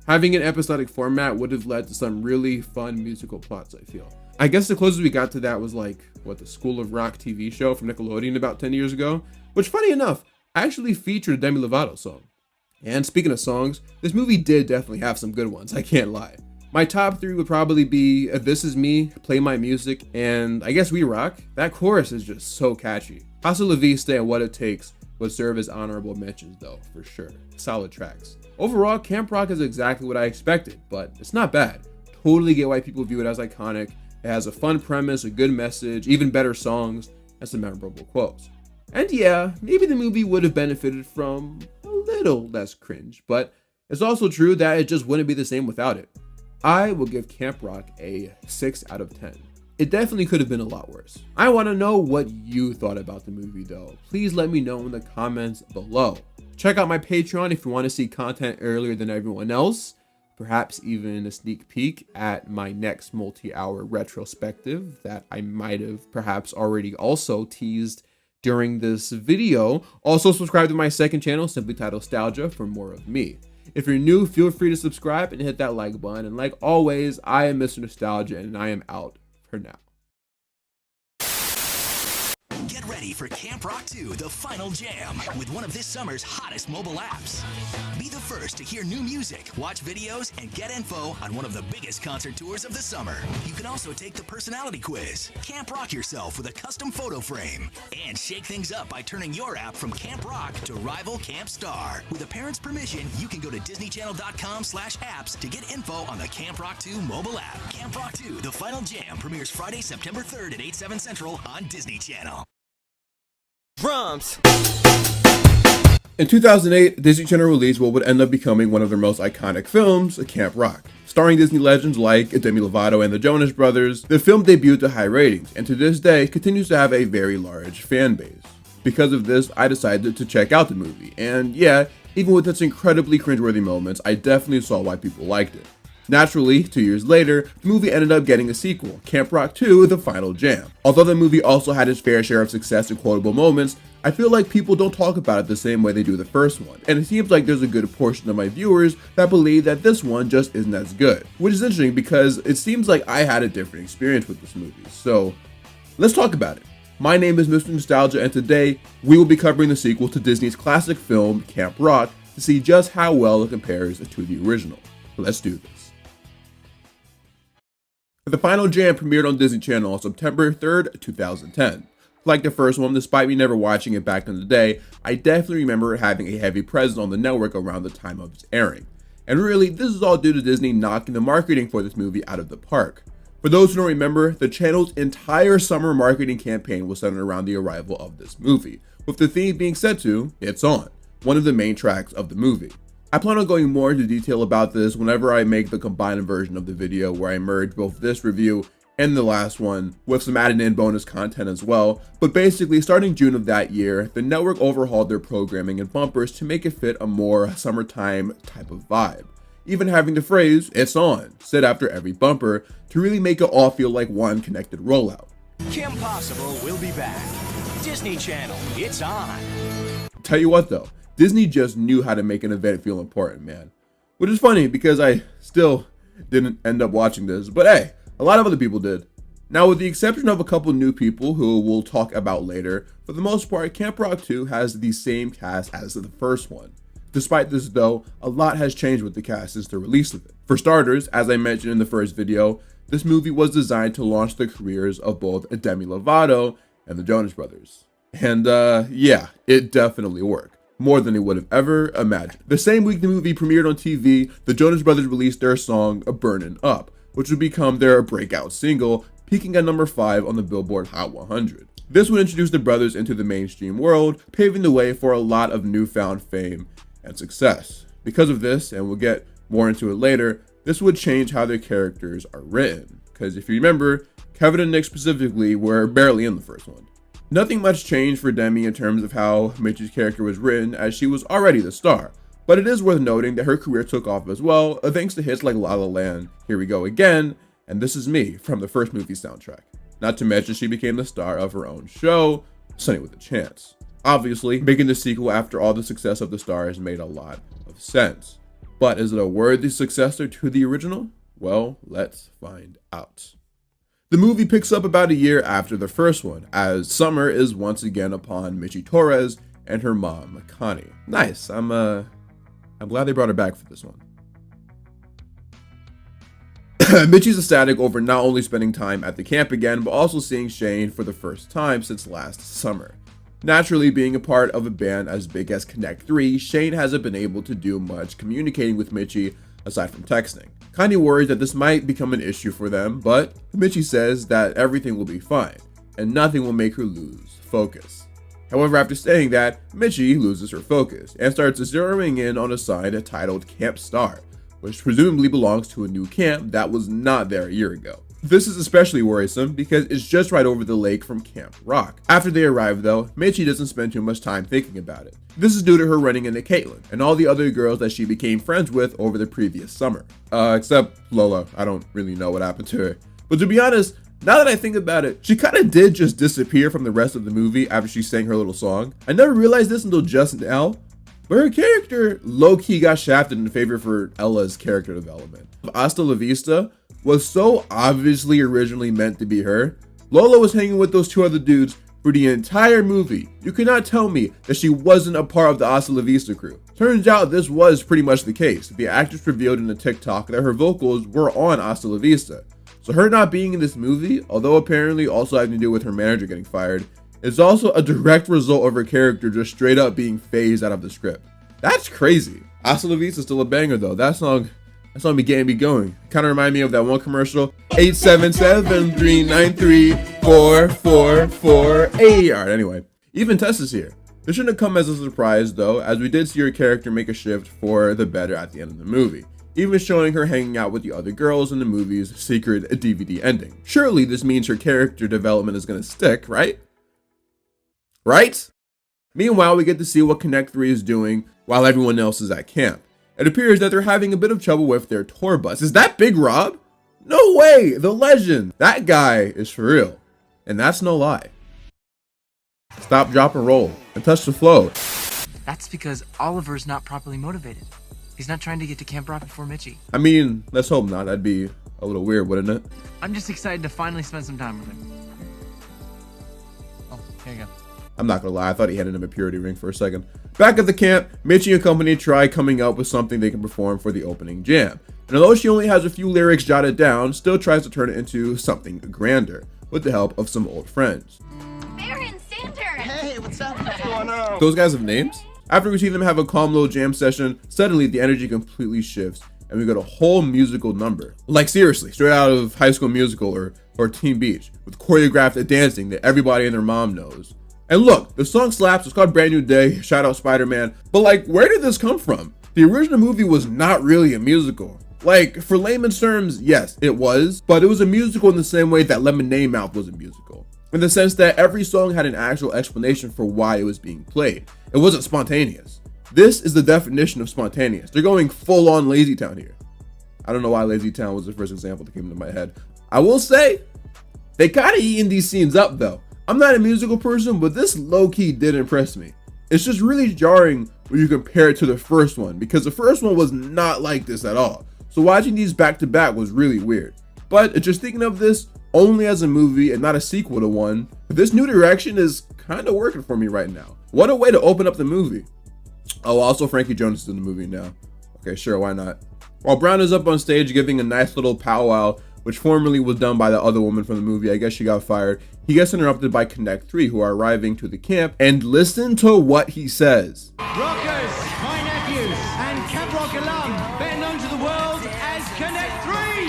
Having an episodic format would have led to some really fun musical plots, I feel. I guess the closest we got to that was like, the School of Rock TV show from Nickelodeon about 10 years ago, which funny enough, actually featured a Demi Lovato song. And speaking of songs, this movie did definitely have some good ones, I can't lie. My top 3 would probably be This Is Me, Play My Music, and I guess We Rock. That chorus is just so catchy. Hasta La Vista and What It Takes would serve as honorable mentions though, for sure. Solid tracks. Overall, Camp Rock is exactly what I expected, but it's not bad. Totally get why people view it as iconic. It has a fun premise, a good message, even better songs, and some memorable quotes. And yeah, maybe the movie would have benefited from a little less cringe, but it's also true that it just wouldn't be the same without it. I will give Camp Rock a 6 out of 10. It definitely could have been a lot worse. I want to know what you thought about the movie though. Please let me know in the comments below. Check out my Patreon if you want to see content earlier than everyone else. Perhaps even a sneak peek at my next multi-hour retrospective that I might have perhaps already also teased during this video. Also subscribe to my second channel, simply titled Nostalgia, for more of me. If you're new, feel free to subscribe and hit that like button. And like always, I am Mr. Nostalgia and I am out for now. Get ready for Camp Rock 2, the final jam, with one of this summer's hottest mobile apps. Be the first to hear new music, watch videos, and get info on one of the biggest concert tours of the summer. You can also take the personality quiz, Camp Rock yourself with a custom photo frame, and shake things up by turning your app from Camp Rock to rival Camp Star. With a parent's permission, you can go to disneychannel.com/apps to get info on the Camp Rock 2 mobile app. Camp Rock 2, the final jam, premieres Friday, September 3rd at 8, 7 Central on Disney Channel. Drums. In 2008, Disney Channel released what would end up becoming one of their most iconic films, Camp Rock. Starring Disney legends like Demi Lovato and the Jonas Brothers, the film debuted to high ratings and to this day continues to have a very large fan base. Because of this, I decided to check out the movie, and yeah, even with its incredibly cringeworthy moments, I definitely saw why people liked it. Naturally, 2 years later, the movie ended up getting a sequel, Camp Rock 2, The Final Jam. Although the movie also had its fair share of success and quotable moments, I feel like people don't talk about it the same way they do the first one, and it seems like there's a good portion of my viewers that believe that this one just isn't as good, which is interesting because it seems like I had a different experience with this movie. So, let's talk about it. My name is Mr. Nostalgia, and today we will be covering the sequel to Disney's classic film, Camp Rock, to see just how well it compares to the original. Let's do this. The Final Jam premiered on Disney Channel on September 3rd, 2010. Like the first one, despite me never watching it back in the day, I definitely remember it having a heavy presence on the network around the time of its airing. And really, this is all due to Disney knocking the marketing for this movie out of the park. For those who don't remember, the channel's entire summer marketing campaign was centered around the arrival of this movie, with the theme being set to It's On, one of the main tracks of the movie. I plan on going more into detail about this whenever I make the combined version of the video where I merge both this review and the last one with some added in bonus content as well, but basically starting June of that year, the network overhauled their programming and bumpers to make it fit a more summertime type of vibe. Even having the phrase, "It's on," said after every bumper to really make it all feel like one connected rollout. Kim Possible will be back. Disney Channel, it's on. Tell you what though, Disney just knew how to make an event feel important, man. Which is funny because I still didn't end up watching this, but hey, a lot of other people did. Now, with the exception of a couple new people who we'll talk about later, for the most part, Camp Rock 2 has the same cast as the first one. Despite this though, a lot has changed with the cast since the release of it. For starters, as I mentioned in the first video, this movie was designed to launch the careers of both Demi Lovato and the Jonas Brothers. And yeah, it definitely worked. More than they would have ever imagined. The same week the movie premiered on TV, the Jonas Brothers released their song Burnin' Up, which would become their breakout single, peaking at number 5 on the Billboard Hot 100. This would introduce the brothers into the mainstream world, paving the way for a lot of newfound fame and success. Because of this, and we'll get more into it later, this would change how their characters are written. because if you remember, Kevin and Nick specifically were barely in the first one. Nothing much changed for Demi in terms of how Mitchie's character was written, as she was already the star. But it is worth noting that her career took off as well, thanks to hits like La La Land, Here We Go Again, and This Is Me from the first movie soundtrack. Not to mention she became the star of her own show, Sunny with a Chance. Obviously, making the sequel after all the success of The Stars made a lot of sense. But is it a worthy successor to the original? Well, let's find out. The movie picks up about a year after the first one, as Summer is once again upon Mitchie Torres and her mom, Connie. Nice, I'm glad they brought her back for this one. Mitchie's ecstatic over not only spending time at the camp again, but also seeing Shane for the first time since last summer. Naturally, being a part of a band as big as Connect 3, Shane hasn't been able to do much communicating with Mitchie aside from texting. Connie worries that this might become an issue for them, but Mitchie says that everything will be fine, and nothing will make her lose focus. However, after saying that, Mitchie loses her focus, and starts zeroing in on a sign titled Camp Star, which presumably belongs to a new camp that was not there a year ago. This is especially worrisome because it's just right over the lake from Camp Rock. After they arrive though, Mitchie doesn't spend too much time thinking about it. This is due to her running into Caitlin and all the other girls that she became friends with over the previous summer. Except Lola, I don't really know what happened to her. But to be honest, now that I think about it, she kind of did just disappear from the rest of the movie after she sang her little song. I never realized this until just now, but her character low-key got shafted in favor for Ella's character development. Hasta La Vista was so obviously originally meant to be her. Lola was hanging with those two other dudes for the entire movie. You cannot tell me that she wasn't a part of the Hasta La Vista crew. Turns out this was pretty much the case. The actress revealed in a TikTok that her vocals were on Hasta La Vista. So her not being in this movie, although apparently also having to do with her manager getting fired, is also a direct result of her character just straight up being phased out of the script. That's crazy. Hasta La Vista is still a banger though. That song be getting me going. Kind of remind me of that one commercial, 877-393-4448. Alright, anyway. Even Tess is here. This shouldn't come as a surprise though, as we did see her character make a shift for the better at the end of the movie, even showing her hanging out with the other girls in the movie's secret DVD ending. Surely this means her character development is gonna stick, right? Right? Meanwhile, we get to see what Connect 3 is doing while everyone else is at camp. It appears that they're having a bit of trouble with their tour bus. Is that Big Rob? No way, the legend. That guy is for real. And that's no lie. Stop, drop, and roll, and touch the flow. That's because Oliver's not properly motivated. He's not trying to get to Camp Rock before Mitchie. I mean, let's hope not. That'd be a little weird, wouldn't it? I'm just excited to finally spend some time with him. Oh, here you go. I'm not gonna lie, I thought he handed him a purity ring for a second. Back at the camp, Mitchie and company try coming up with something they can perform for the opening jam. And although she only has a few lyrics jotted down, still tries to turn it into something grander, with the help of some old friends. Baron, Sander! Hey, what's up? What's going on? Those guys have names? After we see them have a calm little jam session, suddenly the energy completely shifts, and we got a whole musical number. Like seriously, straight out of High School Musical or Teen Beach, with choreographed dancing that everybody and their mom knows. And look, the song slaps, it's called Brand New Day, shout out Spider-Man, but like, where did this come from? The original movie was not really a musical. Like, for layman's terms, yes, it was, but it was a musical in the same way that Lemonade Mouth was a musical. In the sense that every song had an actual explanation for why it was being played. It wasn't spontaneous. This is the definition of spontaneous. They're going full on Lazy Town here. I don't know why Lazy Town was the first example that came into my head. I will say, they kind of eaten these scenes up though. I'm not a musical person, but this low-key did impress me. It's just really jarring when you compare it to the first one, because the first one was not like this at all. So watching these back-to-back was really weird. But just thinking of this only as a movie and not a sequel to one, this new direction is kind of working for me right now. What a way to open up the movie. Oh, also Frankie Jonas is in the movie now. Okay, sure, why not? While Brown is up on stage giving a nice little powwow, which formerly was done by the other woman from the movie, I guess she got fired, he gets interrupted by Connect 3, who are arriving to the camp, and listen to what he says. Rockers, my nephews, and Camp Rock alum, better known to the world as Connect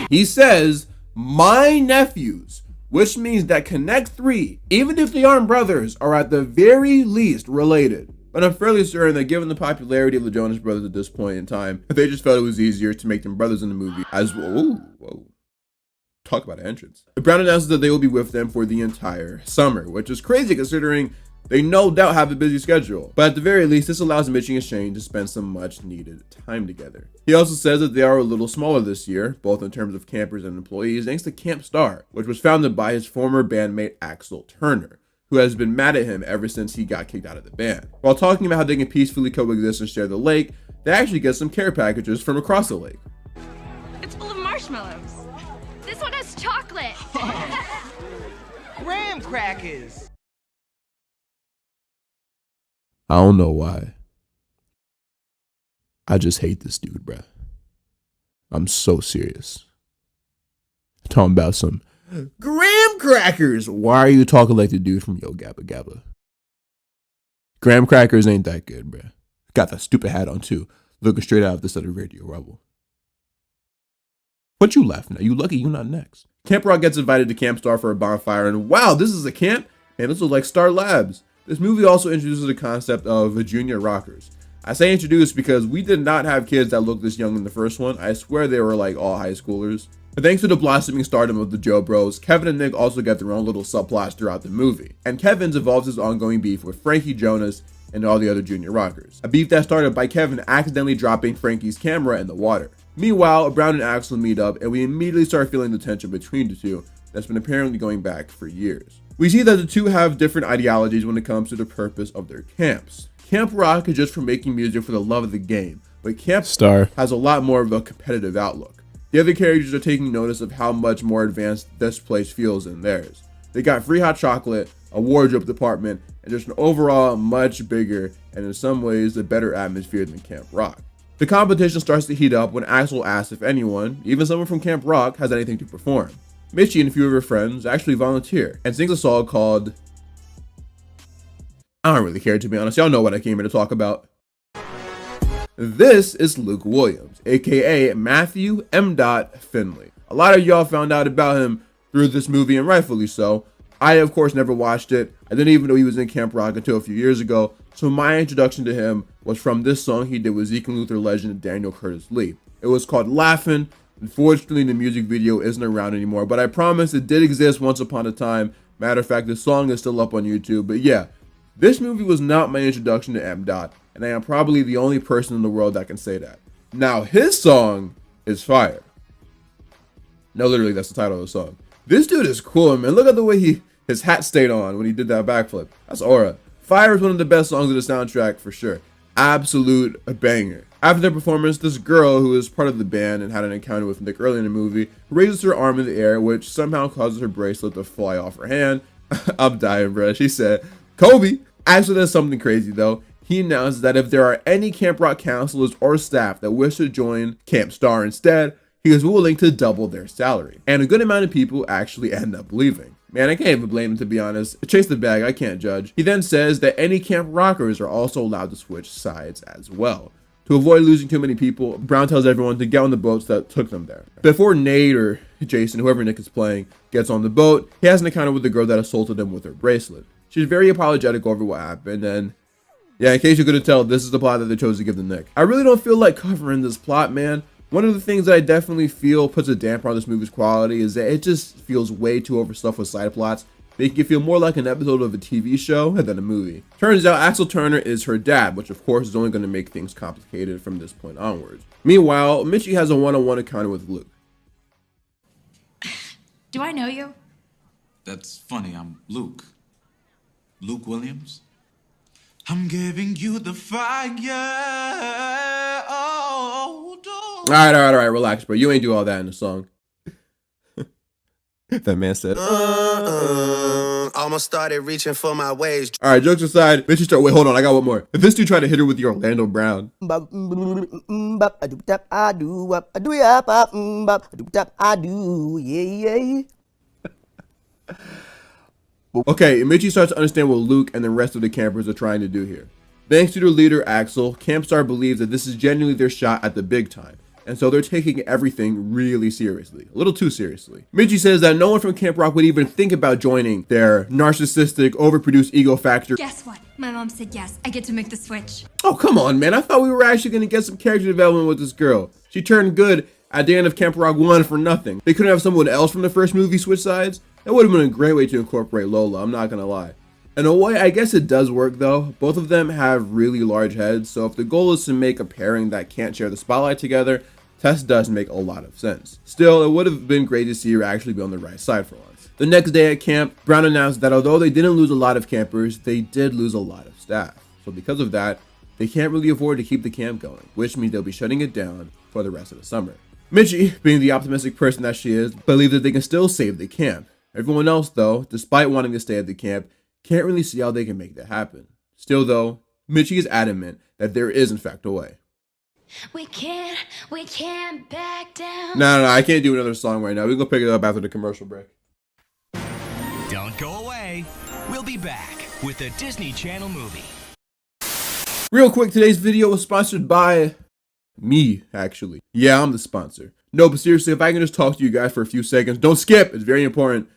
3! He says, my nephews, which means that Connect 3, even if they aren't brothers, are at the very least related. But I'm fairly certain that given the popularity of the Jonas Brothers at this point in time, they just felt it was easier to make them brothers in the movie as well. Whoa. Talk about entrance. Brown announces that they will be with them for the entire summer, which is crazy considering they no doubt have a busy schedule. But at the very least, this allows Mitchie and Shane to spend some much needed time together. He also says that they are a little smaller this year, both in terms of campers and employees, thanks to Camp Star, which was founded by his former bandmate Axel Turner, who has been mad at him ever since he got kicked out of the band. While talking about how they can peacefully coexist and share the lake, they actually get some care packages from across the lake. It's full of marshmallows. This one has chocolate. Graham crackers. I don't know why. I just hate this dude, bruh. I'm so serious. Talking about some graham crackers. Why are you talking like the dude from Yo Gabba Gabba? Graham crackers ain't that good, bruh. Got that stupid hat on too, looking straight out of this other Radio Rebel. What you laughing at? You lucky you not next. Camp Rock gets invited to Camp Star for a bonfire, and wow, this is a camp? Man, this looks like Star Labs. This movie also introduces the concept of junior rockers. I say introduced because we did not have kids that looked this young in the first one. I swear they were like all high schoolers. But thanks to the blossoming stardom of the Joe Bros, Kevin and Nick also get their own little subplots throughout the movie. And Kevin's involves his ongoing beef with Frankie Jonas and all the other junior rockers. A beef that started by Kevin accidentally dropping Frankie's camera in the water. Meanwhile, Brown and Axel meet up and we immediately start feeling the tension between the two that's been apparently going back for years. We see that the two have different ideologies when it comes to the purpose of their camps. Camp Rock is just for making music for the love of the game, but Camp Star has a lot more of a competitive outlook. The other characters are taking notice of how much more advanced this place feels than theirs. They got free hot chocolate, a wardrobe department, and just an overall much bigger and in some ways a better atmosphere than Camp Rock. The competition starts to heat up when Axel asks if anyone, even someone from Camp Rock, has anything to perform. Mitchie and a few of her friends actually volunteer and sings a song called... I don't really care, to be honest. Y'all know what I came here to talk about. This is Luke Williams, aka Matthew M. Finley. A lot of y'all found out about him through this movie, and rightfully so. I, of course, never watched it. I didn't even know he was in Camp Rock until a few years ago, so my introduction to him was from this song he did with Zeke and Luther legend Daniel Curtis Lee. It was called Laughin'. Unfortunately, the music video isn't around anymore, but I promise it did exist once upon a time. Matter of fact, the song is still up on YouTube, but yeah, this movie was not my introduction to M. And I am probably the only person in the world that can say that. Now, his song is fire. No, literally, that's the title of the song. This dude is cool, man. Look at the way his hat stayed on when he did that backflip. That's aura. Fire is one of the best songs of the soundtrack for sure. Absolute banger. After their performance, this girl who is part of the band and had an encounter with Nick early in the movie raises her arm in the air, which somehow causes her bracelet to fly off her hand. I'm dying, bro. She said, Kobe. Actually, there's something crazy though. He announced that if there are any Camp Rock counselors or staff that wish to join Camp Star instead, he is willing to double their salary. And a good amount of people actually end up leaving. Man, I can't even blame him, to be honest. Chase the bag, I can't judge. He then says that any Camp Rockers are also allowed to switch sides as well. To avoid losing too many people, Brown tells everyone to get on the boats that took them there. Before Nate or Jason, whoever Nick is playing, gets on the boat, he has an encounter with the girl that assaulted him with her bracelet. She's very apologetic over what happened, and yeah, in case you couldn't tell, this is the plot that they chose to give to Nick. I really don't feel like covering this plot, man. One of the things that I definitely feel puts a damper on this movie's quality is that it just feels way too overstuffed with side plots, making it feel more like an episode of a TV show than a movie. Turns out Axel Turner is her dad, which of course is only going to make things complicated from this point onwards. Meanwhile, Mitchie has a one-on-one encounter with Luke. Do I know you? That's funny, I'm Luke. Luke Williams? I'm giving you the fire. Oh, all right, relax, bro. You ain't do all that in the song. That man said, almost started reaching for my waist. All right, jokes aside, Mitchie start. Wait, hold on, I got one more. If this dude tried to hit her with the Orlando Brown. Okay, Mitchie starts to understand what Luke and the rest of the campers are trying to do here. Thanks to their leader, Axel, Camp Star believes that this is genuinely their shot at the big time, and so they're taking everything really seriously, a little too seriously. Mitchie says that no one from Camp Rock would even think about joining their narcissistic, overproduced ego factor. Guess what? My mom said yes. I get to make the switch. Oh, come on, man. I thought we were actually going to get some character development with this girl. She turned good, at the end of Camp Rock 1 for nothing. They couldn't have someone else from the first movie switch sides? That would have been a great way to incorporate Lola, I'm not gonna lie. In a way, I guess it does work though. Both of them have really large heads, so if the goal is to make a pairing that can't share the spotlight together, Tess does make a lot of sense. Still, it would have been great to see her actually be on the right side for once. The next day at camp, Brown announced that although they didn't lose a lot of campers, they did lose a lot of staff. So because of that, they can't really afford to keep the camp going, which means they'll be shutting it down for the rest of the summer. Mitchie, being the optimistic person that she is, believes that they can still save the camp. Everyone else, though, despite wanting to stay at the camp, can't really see how they can make that happen. Still, though, Mitchie is adamant that there is in fact a way. We can't back down. No, I can't do another song right now. We'll go pick it up after the commercial break. Don't go away. We'll be back with the Disney Channel movie. Real quick, today's video was sponsored by me, actually. Yeah, I'm the sponsor. No, but seriously, if I can just talk to you guys for a few seconds, don't skip, it's very important.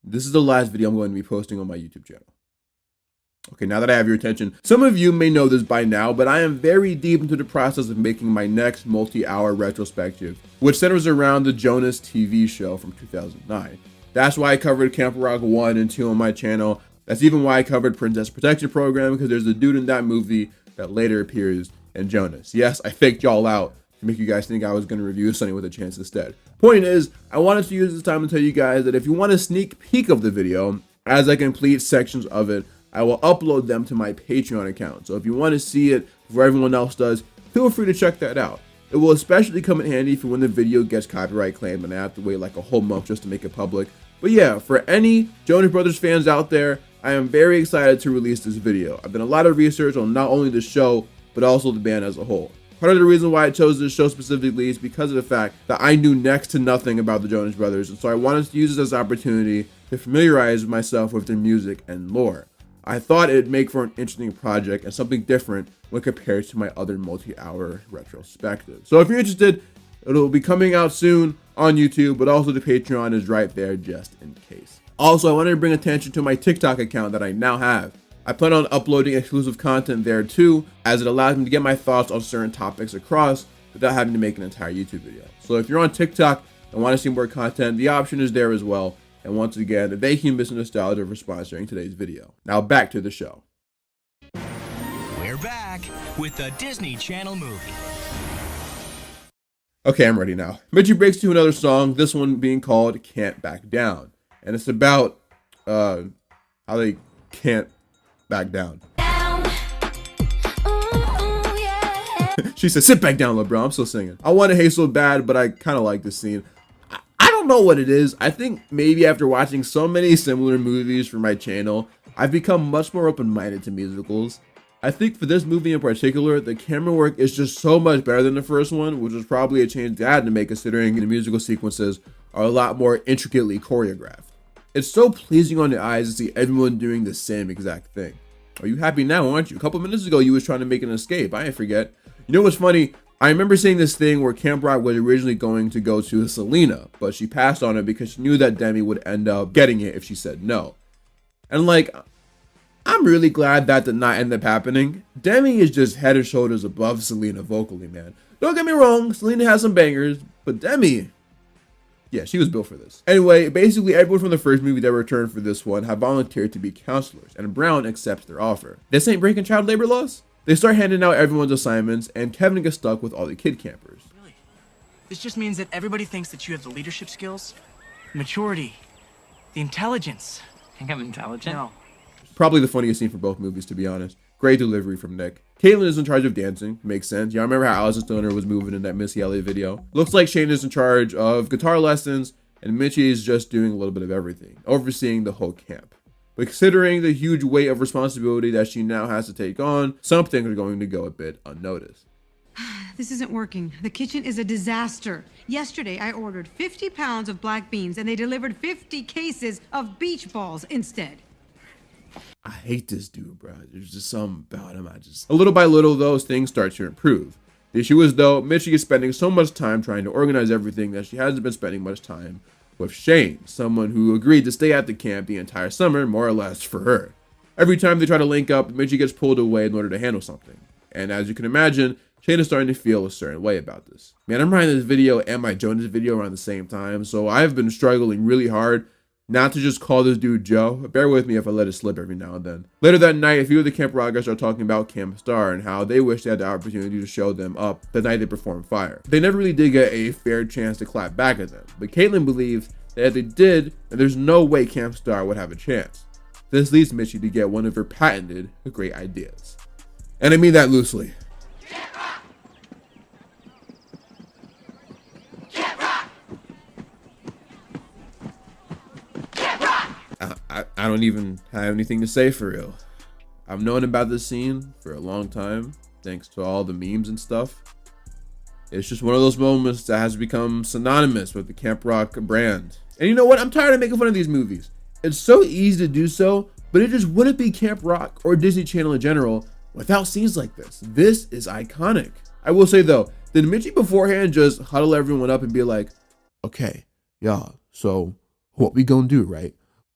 This is the last video I'm going to be posting on my YouTube channel. Okay, now that I have your attention, some of you may know this by now, but I am very deep into the process of making my next multi-hour retrospective, which centers around the Jonas TV show from 2009. That's why I covered Camp Rock 1 and 2 on my channel. That's even why I covered Princess Protection Program, because there's a dude in that movie that later appears in Jonas. Yes, I faked y'all out to make you guys think I was going to review Sunny with a Chance instead. Point is, I wanted to use this time to tell you guys that if you want a sneak peek of the video, as I complete sections of it, I will upload them to my Patreon account. So if you want to see it before everyone else does, feel free to check that out. It will especially come in handy for when the video gets copyright claimed and I have to wait like a whole month just to make it public. But yeah, for any Jonas Brothers fans out there, I am very excited to release this video. I've done a lot of research on not only the show, but also the band as a whole. Part of the reason why I chose this show specifically is because of the fact that I knew next to nothing about the Jonas Brothers, and so I wanted to use this as an opportunity to familiarize myself with their music and lore. I thought it'd make for an interesting project and something different when compared to my other multi-hour retrospective. So if you're interested, it'll be coming out soon on YouTube, but also the Patreon is right there just in case. Also, I wanted to bring attention to my TikTok account that I now have. I plan on uploading exclusive content there too, as it allows me to get my thoughts on certain topics across without having to make an entire YouTube video. So if you're on TikTok and want to see more content, the option is there as well. And once again, thank you Mr. Nostalgia for sponsoring today's video. Now back to the show. We're back with the Disney Channel movie. Okay, I'm ready now. Mitchie breaks to another song, this one being called Can't Back Down. And it's about how they can't back down. She said, sit back down, LeBron. I'm still singing. I want to hate so bad, but I kind of like this scene. I don't know what it is. I think maybe after watching so many similar movies for my channel, I've become much more open-minded to musicals. I think for this movie in particular, the camera work is just so much better than the first one, which was probably a change I had to make considering the musical sequences are a lot more intricately choreographed. It's so pleasing on the eyes to see everyone doing the same exact thing. Are you happy now, aren't you? A couple minutes ago, you was trying to make an escape. I ain't forget. You know what's funny? I remember seeing this thing where Camp Rock was originally going to go to Selena, but she passed on it because she knew that Demi would end up getting it if she said no. And like, I'm really glad that did not end up happening. Demi is just head and shoulders above Selena vocally, man. Don't get me wrong, Selena has some bangers, but Demi, yeah, she was built for this. Anyway, basically everyone from the first movie that returned for this one have volunteered to be counselors, and Brown accepts their offer. This ain't breaking child labor laws? They start handing out everyone's assignments, and Kevin gets stuck with all the kid campers. Really? This just means that everybody thinks that you have the leadership skills, maturity, the intelligence. Think I'm intelligent? No. Probably the funniest scene for both movies, to be honest. Great delivery from Nick. Caitlin is in charge of dancing. Makes sense. Y'all remember how Allison Stoner was moving in that Missy Elliott video? Looks like Shane is in charge of guitar lessons, and Mitchie is just doing a little bit of everything, overseeing the whole camp. But considering the huge weight of responsibility that she now has to take on, some things are going to go a bit unnoticed. This isn't working. The kitchen is a disaster. Yesterday, I ordered 50 pounds of black beans, and they delivered 50 cases of beach balls instead. I hate this dude, bro. There's just something about him. A little by little, those things start to improve. The issue is, though, Mitchie is spending so much time trying to organize everything that she hasn't been spending much time with Shane, someone who agreed to stay at the camp the entire summer, more or less, for her. Every time they try to link up, Mitchie gets pulled away in order to handle something. And as you can imagine, Shane is starting to feel a certain way about this. Man, I'm writing this video and my Jonas video around the same time, so I've been struggling really hard not to just call this dude Joe. Bear with me if I let it slip every now and then. Later that night, a few of the Camp Rock guys are talking about Camp Star and how they wish they had the opportunity to show them up the night they performed Fire. They never really did get a fair chance to clap back at them, but Caitlyn believes that if they did, then there's no way Camp Star would have a chance. This leads Mitchie to get one of her patented great ideas. And I mean that loosely. I don't even have anything to say for real. I've known about this scene for a long time, thanks to all the memes and stuff. It's just one of those moments that has become synonymous with the Camp Rock brand. And you know what? I'm tired of making fun of these movies. It's so easy to do so, but it just wouldn't be Camp Rock or Disney Channel in general without scenes like this. This is iconic. I will say though, did Mitchie beforehand just huddle everyone up and be like, okay, y'all, so what we gonna do, right?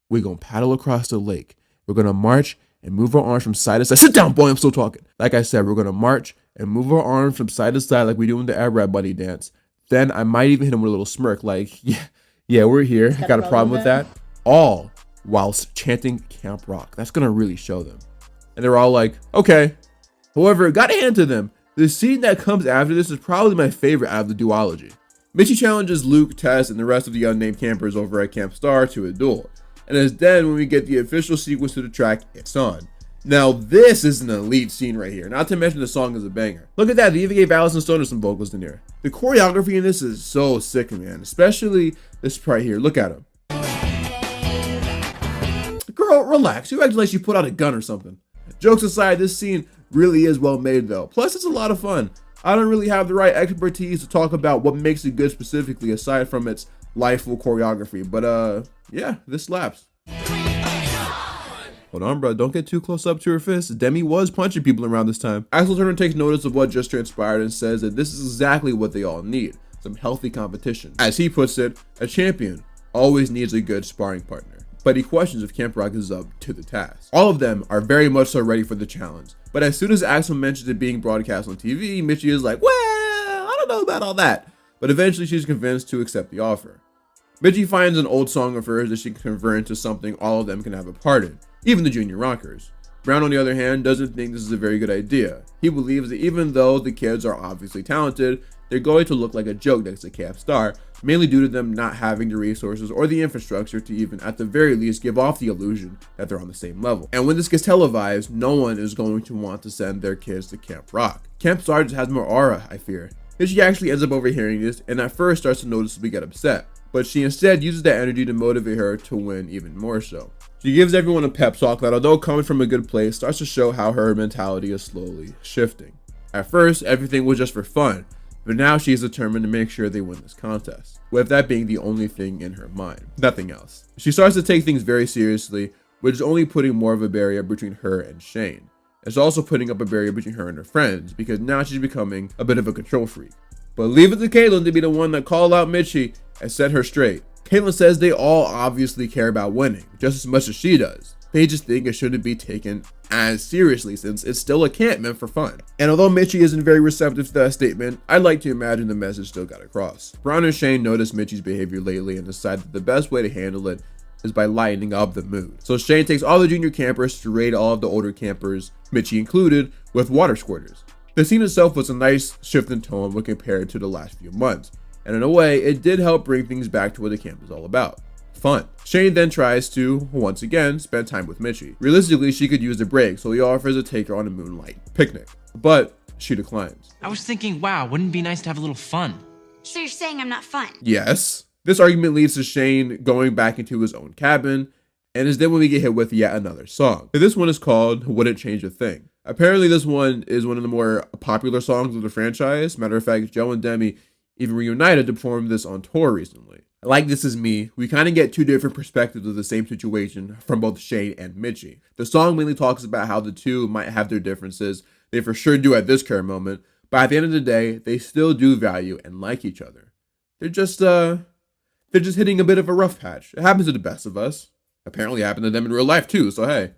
We're gonna paddle across the lake. We're gonna march and move our arms from side to side. Sit down, boy, I'm still talking. Like I said, we're gonna march and move our arms from side to side like we do in the Arab Buddy dance. Then I might even hit him with a little smirk like, yeah, we're here. Got a problem with that? All whilst chanting Camp Rock. That's gonna really show them. And they're all like, okay. However, gotta hand to them. The scene that comes after this is probably my favorite out of the duology. Mitchie challenges Luke, Tess, and the rest of the unnamed campers over at Camp Star to a duel. And it's then when we get the official sequence to the track, It's On. Now this is an elite scene right here, not to mention the song is a banger. Look at that, they even gave Allison Stoner some vocals in here. The choreography in this is so sick, man, especially this right here, look at him. Girl, relax, you acting like she put out a gun or something. Jokes aside, this scene really is well made though, plus it's a lot of fun. I don't really have the right expertise to talk about what makes it good specifically aside from its lifeful choreography, but yeah, this slaps. Hold on, bro. Don't get too close up to her fist. Demi was punching people around this time. Axel Turner takes notice of what just transpired and says that this is exactly what they all need. Some healthy competition. As he puts it, a champion always needs a good sparring partner. But he questions if Camp Rock is up to the task. All of them are very much so ready for the challenge. But as soon as Axel mentions it being broadcast on TV, Mitchie is like, well, I don't know about all that. But eventually she's convinced to accept the offer. Mitchie finds an old song of hers that she can convert into something all of them can have a part in, even the junior rockers. Brown, on the other hand, doesn't think this is a very good idea. He believes that even though the kids are obviously talented, they're going to look like a joke next to Camp Star, mainly due to them not having the resources or the infrastructure to even, at the very least, give off the illusion that they're on the same level. And when this gets televised, no one is going to want to send their kids to Camp Rock. Camp Star just has more aura, I fear. Mitchie actually ends up overhearing this and at first starts to noticeably get upset, but she instead uses that energy to motivate her to win even more so. She gives everyone a pep talk that, although coming from a good place, starts to show how her mentality is slowly shifting. At first, everything was just for fun, but now she is determined to make sure they win this contest, with that being the only thing in her mind, nothing else. She starts to take things very seriously, which is only putting more of a barrier between her and Shane. It's also putting up a barrier between her and her friends, because now she's becoming a bit of a control freak. But leave it to Caitlyn to be the one that called out Mitchie and set her straight. Caitlyn says they all obviously care about winning, just as much as she does. They just think it shouldn't be taken as seriously since it's still a camp meant for fun. And although Mitchie isn't very receptive to that statement, I'd like to imagine the message still got across. Brown and Shane noticed Mitchie's behavior lately and decide that the best way to handle it is by lightening up the mood. So Shane takes all the junior campers to raid all of the older campers, Mitchie included, with water squirters. The scene itself was a nice shift in tone when compared to the last few months, and in a way, it did help bring things back to what the camp is all about. Fun. Shane then tries to, once again, spend time with Mitchie. Realistically, she could use the break, so he offers to take her on a moonlight picnic, but she declines. I was thinking, wow, wouldn't it be nice to have a little fun? So you're saying I'm not fun? Yes. This argument leads to Shane going back into his own cabin, and is then when we get hit with yet another song. This one is called Wouldn't Change a Thing. Apparently this one is one of the more popular songs of the franchise. Matter of fact, Joe and Demi even reunited to perform this on tour recently. Like This Is Me, we kind of get two different perspectives of the same situation from both Shane and Mitchie. The song mainly talks about how the two might have their differences. They for sure do at this current moment, but at the end of the day, they still do value and like each other. They're just hitting a bit of a rough patch. It happens to the best of us. Apparently it happened to them in real life too, so hey.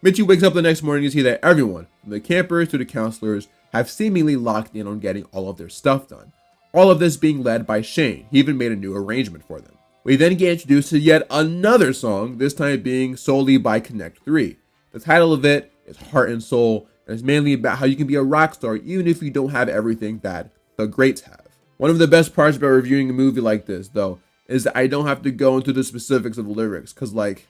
Mitchie wakes up the next morning to see that everyone, from the campers to the counselors, have seemingly locked in on getting all of their stuff done. All of this being led by Shane. He even made a new arrangement for them. We then get introduced to yet another song, this time being solely by Connect 3. The title of it is Heart and Soul, and it's mainly about how you can be a rock star even if you don't have everything that the greats have. One of the best parts about reviewing a movie like this, though, is that I don't have to go into the specifics of the lyrics, because, like,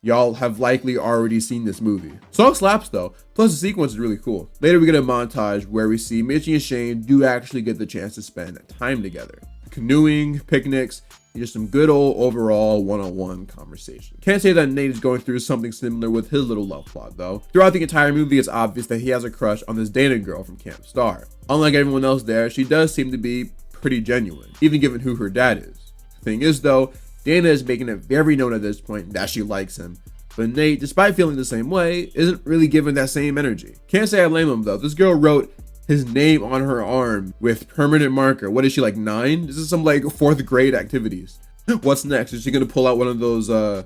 y'all have likely already seen this movie. Song slaps though, plus the sequence is really cool. Later we get a montage where we see Mitchie and Shane do actually get the chance to spend time together. Canoeing, picnics, and just some good old overall one-on-one conversation. Can't say that Nate is going through something similar with his little love plot though. Throughout the entire movie it's obvious that he has a crush on this Dana girl from Camp Star. Unlike everyone else there, she does seem to be pretty genuine, even given who her dad is. The thing is though, Dana is making it very known at this point that she likes him, but Nate, despite feeling the same way, isn't really given that same energy. Can't say I blame him though. This girl wrote his name on her arm with permanent marker. What is she, like 9? This is some like 4th grade activities. What's next? Is she gonna pull out one of those I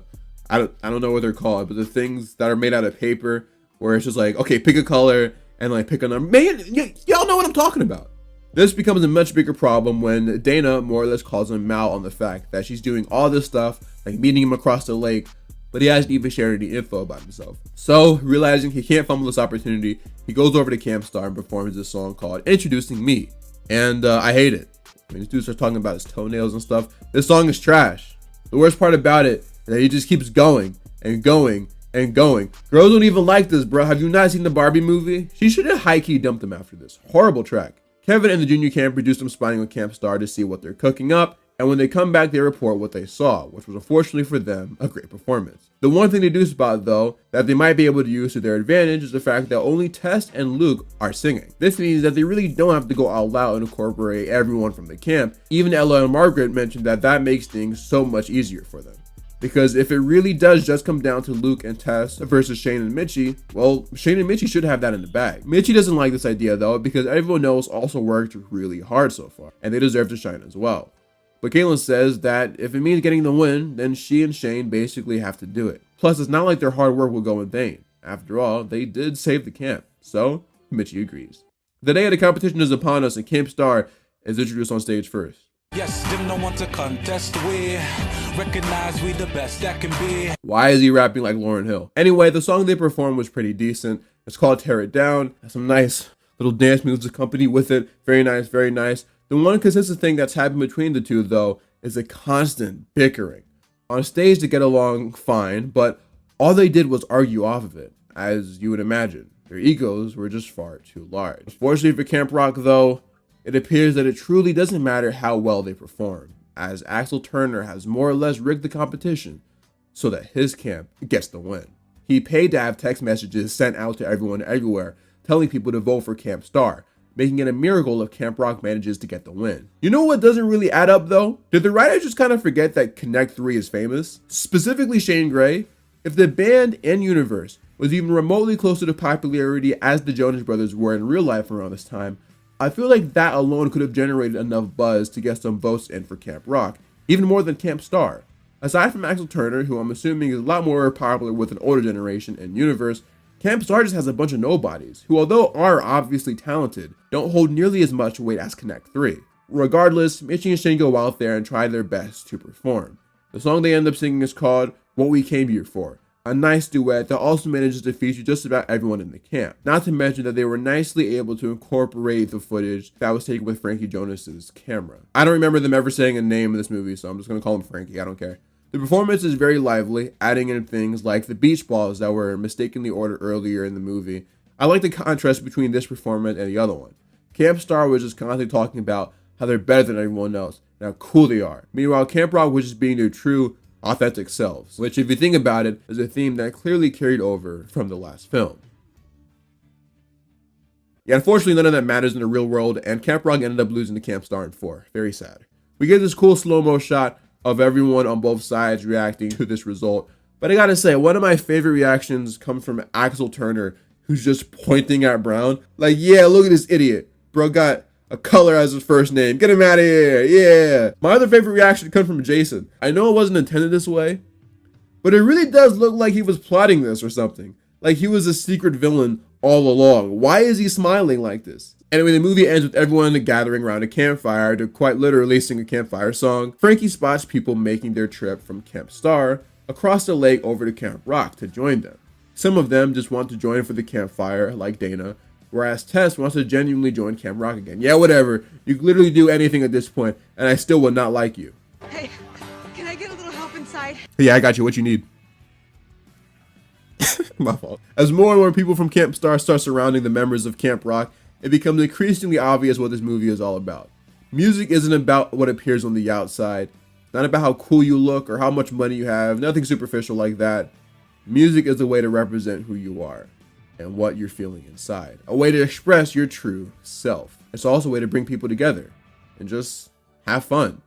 don't know what they're called, but the things that are made out of paper where it's just like, okay, pick a color and like pick a number. Man, y'all know what I'm talking about. This becomes a much bigger problem when Dana more or less calls him out on the fact that she's doing all this stuff, like meeting him across the lake, but he hasn't even shared any info about himself. So, realizing he can't fumble this opportunity, he goes over to Camp Star and performs this song called Introducing Me. And I hate it. I mean, this dude starts talking about his toenails and stuff. This song is trash. The worst part about it is that he just keeps going and going and going. Girls don't even like this, bro. Have you not seen the Barbie movie? She should have high-key dumped him after this. Horrible track. Kevin and the junior camp do some spying on Camp Star to see what they're cooking up, and when they come back they report what they saw, which was unfortunately for them a great performance. The one thing they do spot though, that they might be able to use to their advantage is the fact that only Tess and Luke are singing. This means that they really don't have to go all out and incorporate everyone from the camp. Even Ella and Margaret mentioned that makes things so much easier for them. Because if it really does just come down to Luke and Tess versus Shane and Mitchie, well, Shane and Mitchie should have that in the bag. Mitchie doesn't like this idea though, because everyone else also worked really hard so far, and they deserve to shine as well. But Caitlin says that if it means getting the win, then she and Shane basically have to do it. Plus, it's not like their hard work will go in vain. After all, they did save the camp, so Mitchie agrees. The day of the competition is upon us, and Camp Star is introduced on stage first. Yes, them don't want to contest, we recognize we the best that can be. Why is he rapping like Lauryn Hill? Anyway, the song they performed was pretty decent. It's called Tear It Down. Has some nice little dance moves accompanied with it. Very nice, very nice. The one consistent thing that's happened between the two though is a constant bickering. On stage they get along fine, but all they did was argue off of it, as you would imagine. Their egos were just far too large. Unfortunately for Camp Rock though, it appears that it truly doesn't matter how well they perform, as Axel Turner has more or less rigged the competition so that his camp gets the win. He paid to have text messages sent out to everyone everywhere telling people to vote for Camp Star, making it a miracle if Camp Rock manages to get the win. You know what doesn't really add up though? Did the writers just kind of forget that Connect 3 is famous? Specifically Shane Gray? If the band and universe was even remotely closer to popularity as the Jonas Brothers were in real life around this time, I feel like that alone could have generated enough buzz to get some votes in for Camp Rock, even more than Camp Star. Aside from Axel Turner, who I'm assuming is a lot more popular with an older generation and universe, Camp Star just has a bunch of nobodies, who although are obviously talented, don't hold nearly as much weight as Connect 3. Regardless, Mitchie and Shane go out there and try their best to perform. The song they end up singing is called What We Came Here For, a nice duet that also manages to feature just about everyone in the camp. Not to mention that they were nicely able to incorporate the footage that was taken with Frankie Jonas's camera. I don't remember them ever saying a name in this movie, so I'm just gonna call him Frankie, I don't care. The performance is very lively, adding in things like the beach balls that were mistakenly ordered earlier in the movie. I like the contrast between this performance and the other one. Camp Star was just constantly talking about how they're better than everyone else and how cool they are. Meanwhile, Camp Rock was just being their true, authentic selves, which if you think about it, is a theme that clearly carried over from the last film. Yeah, unfortunately none of that matters in the real world, and Camp Rock ended up losing to Camp Star in 4. Very sad. We get this cool slow-mo shot of everyone on both sides reacting to this result, but I gotta say, one of my favorite reactions comes from Axel Turner, who's just pointing at Brown, like, yeah, look at this idiot. Bro got a color as his first name. Get him out of here. Yeah. My other favorite reaction comes from Jason. I know it wasn't intended this way, but it really does look like he was plotting this or something. Like he was a secret villain all along? Why is he smiling like this? Anyway, the movie ends with everyone gathering around a campfire to quite literally sing a campfire song. Frankie spots people making their trip from Camp Star across the lake over to Camp Rock to join them. Some of them just want to join for the campfire, like Dana, whereas Tess wants to genuinely join Camp Rock again. Yeah, whatever. You can literally do anything at this point, and I still would not like you. Hey, can I get a little help inside? Yeah, I got you. What you need? My fault. As more and more people from Camp Star start surrounding the members of Camp Rock, it becomes increasingly obvious what this movie is all about. Music isn't about what appears on the outside, not about how cool you look or how much money you have, nothing superficial like that. Music is a way to represent who you are and what you're feeling inside, a way to express your true self. It's also a way to bring people together and just have fun.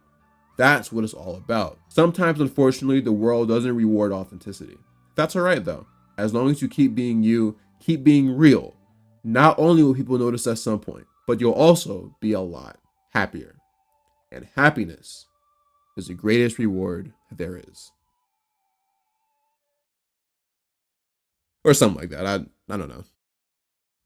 That's what it's all about. Sometimes, unfortunately, the world doesn't reward authenticity. That's all right though. As long as you keep being you, keep being real, not only will people notice at some point, but you'll also be a lot happier. And happiness is the greatest reward there is. Or something like that. I don't know.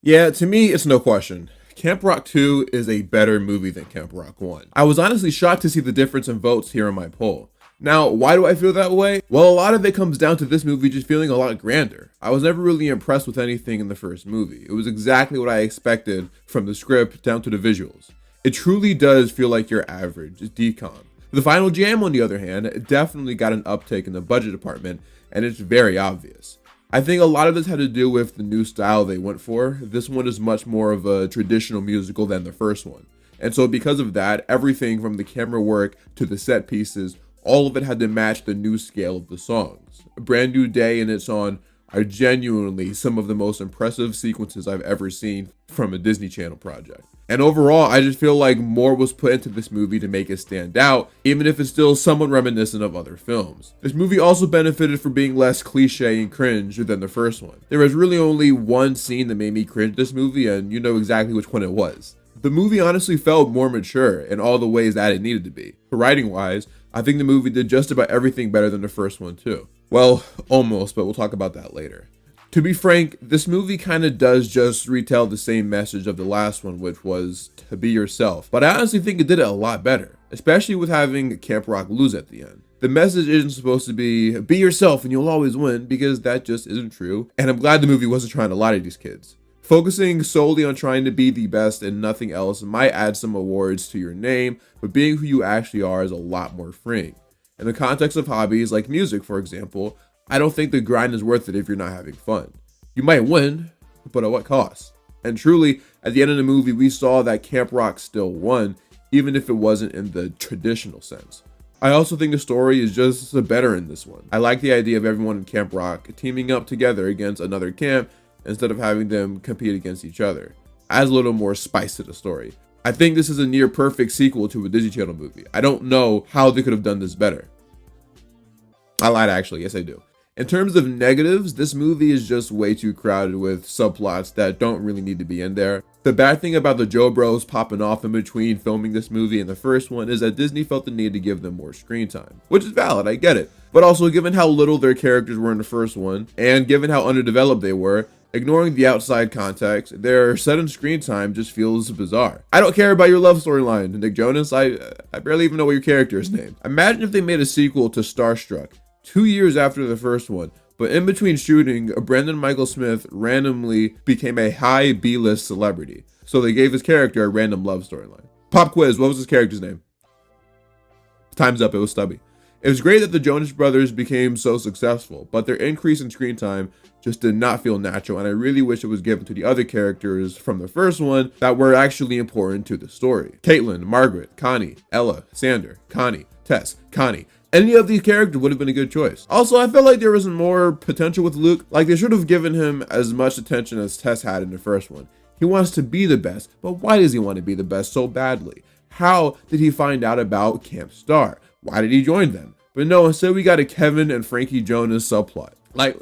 Yeah, to me, it's no question. Camp Rock 2 is a better movie than Camp Rock 1. I was honestly shocked to see the difference in votes here in my poll. Now, why do I feel that way? Well, a lot of it comes down to this movie just feeling a lot grander. I was never really impressed with anything in the first movie. It was exactly what I expected from the script down to the visuals. It truly does feel like your average DCOM. The Final Jam, on the other hand, definitely got an uptick in the budget department, and it's very obvious. I think a lot of this had to do with the new style they went for. This one is much more of a traditional musical than the first one. And so because of that, everything from the camera work to the set pieces, all of it had to match the new scale of the songs. A Brand New Day and It's On are genuinely some of the most impressive sequences I've ever seen from a Disney Channel project. And overall, I just feel like more was put into this movie to make it stand out, even if it's still somewhat reminiscent of other films. This movie also benefited from being less cliche and cringe than the first one. There was really only one scene that made me cringe this movie, and you know exactly which one it was. The movie honestly felt more mature in all the ways that it needed to be. Writing-wise, I think the movie did just about everything better than the first one too. Well, almost, but we'll talk about that later. To be frank, this movie kind of does just retell the same message of the last one, which was to be yourself. But I honestly think it did it a lot better, especially with having Camp Rock lose at the end. The message isn't supposed to be yourself and you'll always win, because that just isn't true. And I'm glad the movie wasn't trying to lie to these kids. Focusing solely on trying to be the best and nothing else might add some awards to your name, but being who you actually are is a lot more freeing. In the context of hobbies like music, for example, I don't think the grind is worth it if you're not having fun. You might win, but at what cost? And truly, at the end of the movie, we saw that Camp Rock still won, even if it wasn't in the traditional sense. I also think the story is just better in this one. I like the idea of everyone in Camp Rock teaming up together against another camp instead of having them compete against each other. Adds a little more spice to the story. I think this is a near perfect sequel to a Disney Channel movie. I don't know how they could have done this better. I lied actually, yes I do. In terms of negatives, this movie is just way too crowded with subplots that don't really need to be in there. The bad thing about the Joe Bros popping off in between filming this movie and the first one is that Disney felt the need to give them more screen time, which is valid, I get it. But also, given how little their characters were in the first one, and given how underdeveloped they were, ignoring the outside context, their sudden screen time just feels bizarre. I don't care about your love storyline, Nick Jonas. I barely even know what your character is named. Imagine if they made a sequel to Starstruck 2 years after the first one, but in between shooting, Brandon Michael Smith randomly became a high B-list celebrity. So they gave his character a random love storyline. Pop quiz, what was his character's name? Time's up, it was Stubby. It was great that the Jonas Brothers became so successful, but their increase in screen time just did not feel natural, and I really wish it was given to the other characters from the first one that were actually important to the story. Caitlin, Margaret, Connie, Ella, Sander, Connie, Tess, Connie. Any of these characters would have been a good choice. Also, I felt like there was more potential with Luke. Like, they should have given him as much attention as Tess had in the first one. He wants to be the best, but why does he want to be the best so badly? How did he find out about Camp Star? Why did he join them? But no, instead we got a Kevin and Frankie Jonas subplot. Like,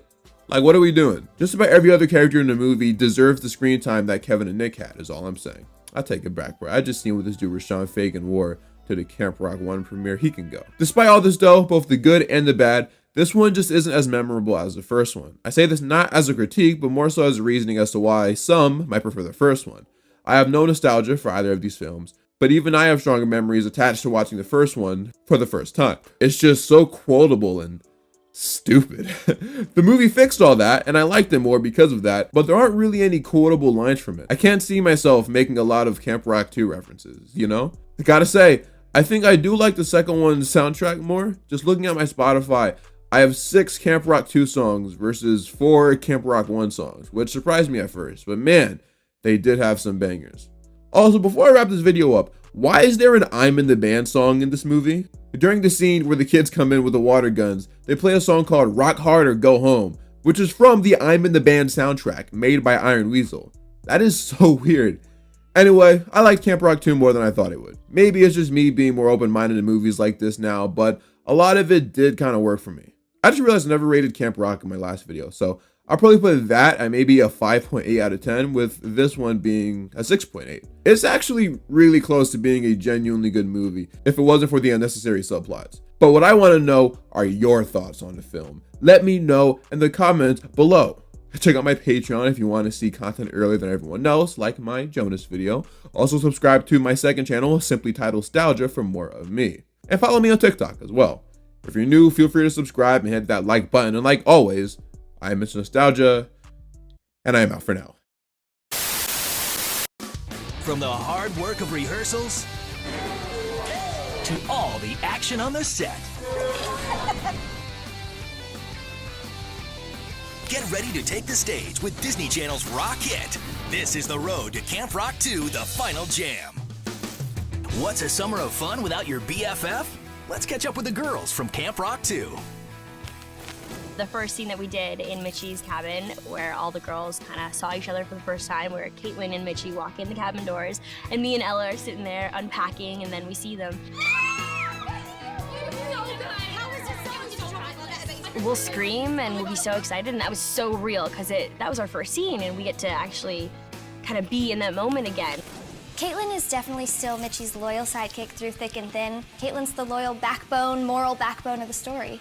what are we doing? Just about every other character in the movie deserves the screen time that Kevin and Nick had, is all I'm saying. I take it back, bro. I just seen what this dude Rashawn Fagan wore to the Camp Rock 1 premiere he can go. Despite all this though, both the good and the bad, this one just isn't as memorable as the first one. I say this not as a critique, but more so as a reasoning as to why some might prefer the first one. I have no nostalgia for either of these films, but even I have stronger memories attached to watching the first one for the first time. It's just so quotable and stupid. The movie fixed all that, and I liked it more because of that, but there aren't really any quotable lines from it. I can't see myself making a lot of Camp Rock 2 references, you know? I gotta say, I think I do like the second one's soundtrack more. Just looking at my Spotify, I have 6 Camp Rock 2 songs versus 4 Camp Rock 1 songs, which surprised me at first, but man, they did have some bangers. Also, before I wrap this video up, why is there an I'm in the Band song in this movie? During the scene where the kids come in with the water guns, they play a song called Rock Hard or Go Home, which is from the I'm in the Band soundtrack made by Iron Weasel. That is so weird. Anyway, I like Camp Rock 2 more than I thought it would. Maybe it's just me being more open-minded to movies like this now, but a lot of it did kind of work for me. I just realized I never rated Camp Rock in my last video, so I'll probably put that at maybe a 5.8 out of 10, with this one being a 6.8. It's actually really close to being a genuinely good movie if it wasn't for the unnecessary subplots. But what I want to know are your thoughts on the film. Let me know in the comments below. Check out my Patreon if you want to see content earlier than everyone else, like my Jonas video. Also subscribe to my second channel, simply titled Stalgia, for more of me. And follow me on TikTok as well. If you're new, feel free to subscribe and hit that like button. And like always, I am Mr. Nostalgia, and I am out for now. From the hard work of rehearsals to all the action on the set. Get ready to take the stage with Disney Channel's Rock Hit. This is the road to Camp Rock 2, the final jam. What's a summer of fun without your BFF? Let's catch up with the girls from Camp Rock 2. The first scene that we did in Mitchie's cabin, where all the girls kind of saw each other for the first time, where Caitlin and Mitchie walk in the cabin doors, and me and Ella are sitting there unpacking, and then we see them. We'll scream and we'll be so excited, and that was so real because that was our first scene, and we get to actually kind of be in that moment again. Caitlin is definitely still Mitchie's loyal sidekick through thick and thin. Caitlin's the loyal backbone, moral backbone of the story.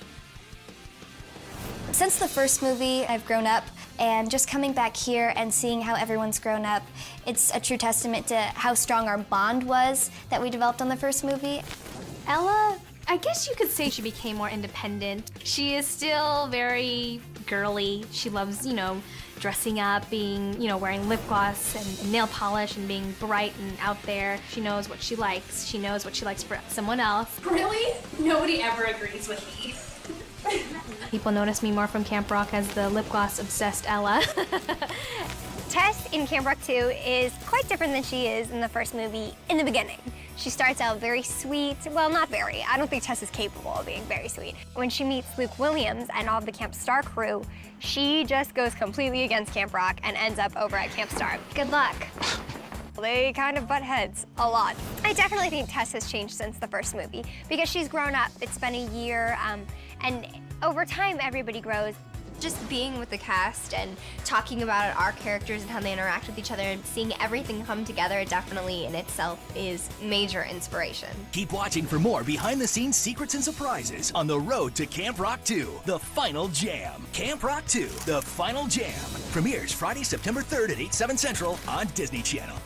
Since the first movie, I've grown up, and just coming back here and seeing how everyone's grown up, it's a true testament to how strong our bond was that we developed on the first movie. Ella, I guess you could say she became more independent. She is still very girly. She loves, dressing up, being, wearing lip gloss and nail polish and being bright and out there. She knows what she likes. She knows what she likes for someone else. Really? Nobody ever agrees with me. People notice me more from Camp Rock as the lip gloss obsessed Ella. Tess in Camp Rock 2 is quite different than she is in the first movie in the beginning. She starts out very sweet. Well, not very. I don't think Tess is capable of being very sweet. When she meets Luke Williams and all of the Camp Star crew, she just goes completely against Camp Rock and ends up over at Camp Star. Good luck. They kind of butt heads a lot. I definitely think Tess has changed since the first movie because she's grown up. It's been a year, and over time, everybody grows. Just being with the cast and talking about our characters and how they interact with each other and seeing everything come together definitely in itself is major inspiration. Keep watching for more behind-the-scenes secrets and surprises on the road to Camp Rock 2, the final jam. Camp Rock 2, the final jam. Premieres Friday, September 3rd at 8/7 Central on Disney Channel.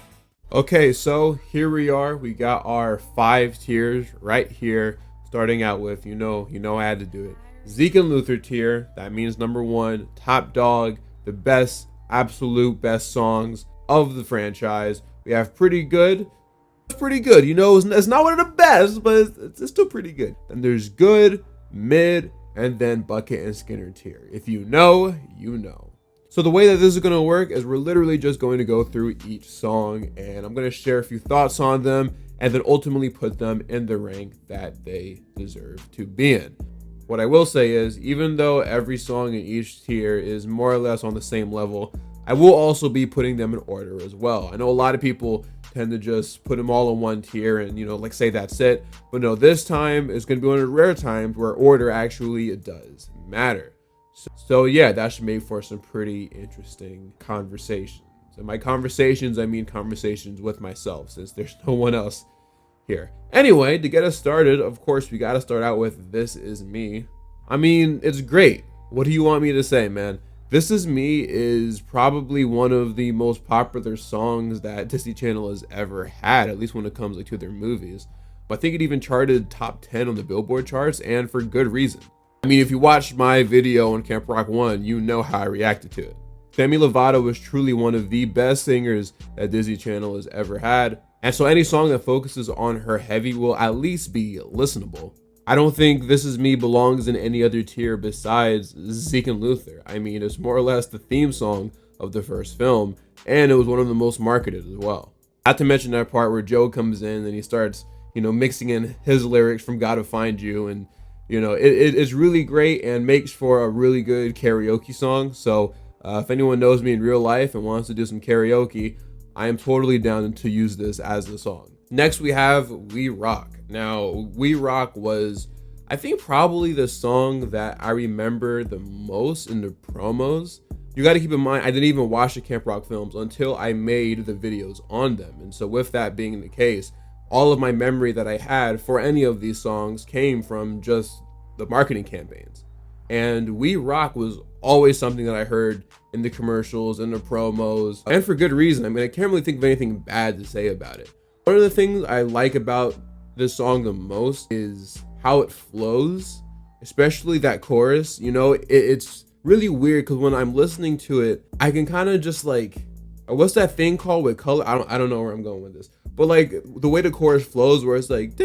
Okay, so here we are. We got our 5 tiers right here, starting out with, you know I had to do it. Zeke and Luther tier. That means number 1, top dog, the best, absolute best songs of the franchise. We have pretty good. It's pretty good. It's not one of the best, but it's still pretty good. Then there's good, mid, and then Bucket and Skinner tier. If you know, you know. So the way that this is going to work is we're literally just going to go through each song, and I'm going to share a few thoughts on them, and then ultimately put them in the rank that they deserve to be in. What I will say is, even though every song in each tier is more or less on the same level, I will also be putting them in order as well. I know a lot of people tend to just put them all in one tier and, say that's it. But no, this time is going to be one of the rare times where order actually does matter. So yeah, that should make for some pretty interesting conversations. And by conversations, I mean conversations with myself, since there's no one else here. Anyway, to get us started, of course, we got to start out with This Is Me. I mean, it's great. What do you want me to say, man? This Is Me is probably one of the most popular songs that Disney Channel has ever had, at least when it comes to their movies. But I think it even charted top 10 on the Billboard charts, and for good reason. I mean, if you watched my video on Camp Rock 1, you know how I reacted to it. Demi Lovato is truly one of the best singers that Disney Channel has ever had. And so any song that focuses on her heavy will at least be listenable. I don't think This Is Me belongs in any other tier besides Zeke and Luther. I mean, it's more or less the theme song of the first film, and it was one of the most marketed as well. Not to mention that part where Joe comes in and he starts, mixing in his lyrics from Gotta Find You, and it's really great and makes for a really good karaoke song. So if anyone knows me in real life and wants to do some karaoke, I am totally down to use this as the song. Next we have We Rock. Now, We Rock was, I think, probably the song that I remember the most in the promos. You got to keep in mind, I didn't even watch the Camp Rock films until I made the videos on them. And so with that being the case, all of my memory that I had for any of these songs came from just the marketing campaigns. And We Rock was always something that I heard in the commercials and the promos, and for good reason. I mean, I can't really think of anything bad to say about it. One of the things I like about this song the most is how it flows, especially that chorus. It's really weird because when I'm listening to it, I can kind of just what's that thing called with color? I don't know where I'm going with this, but like the way the chorus flows, where it's like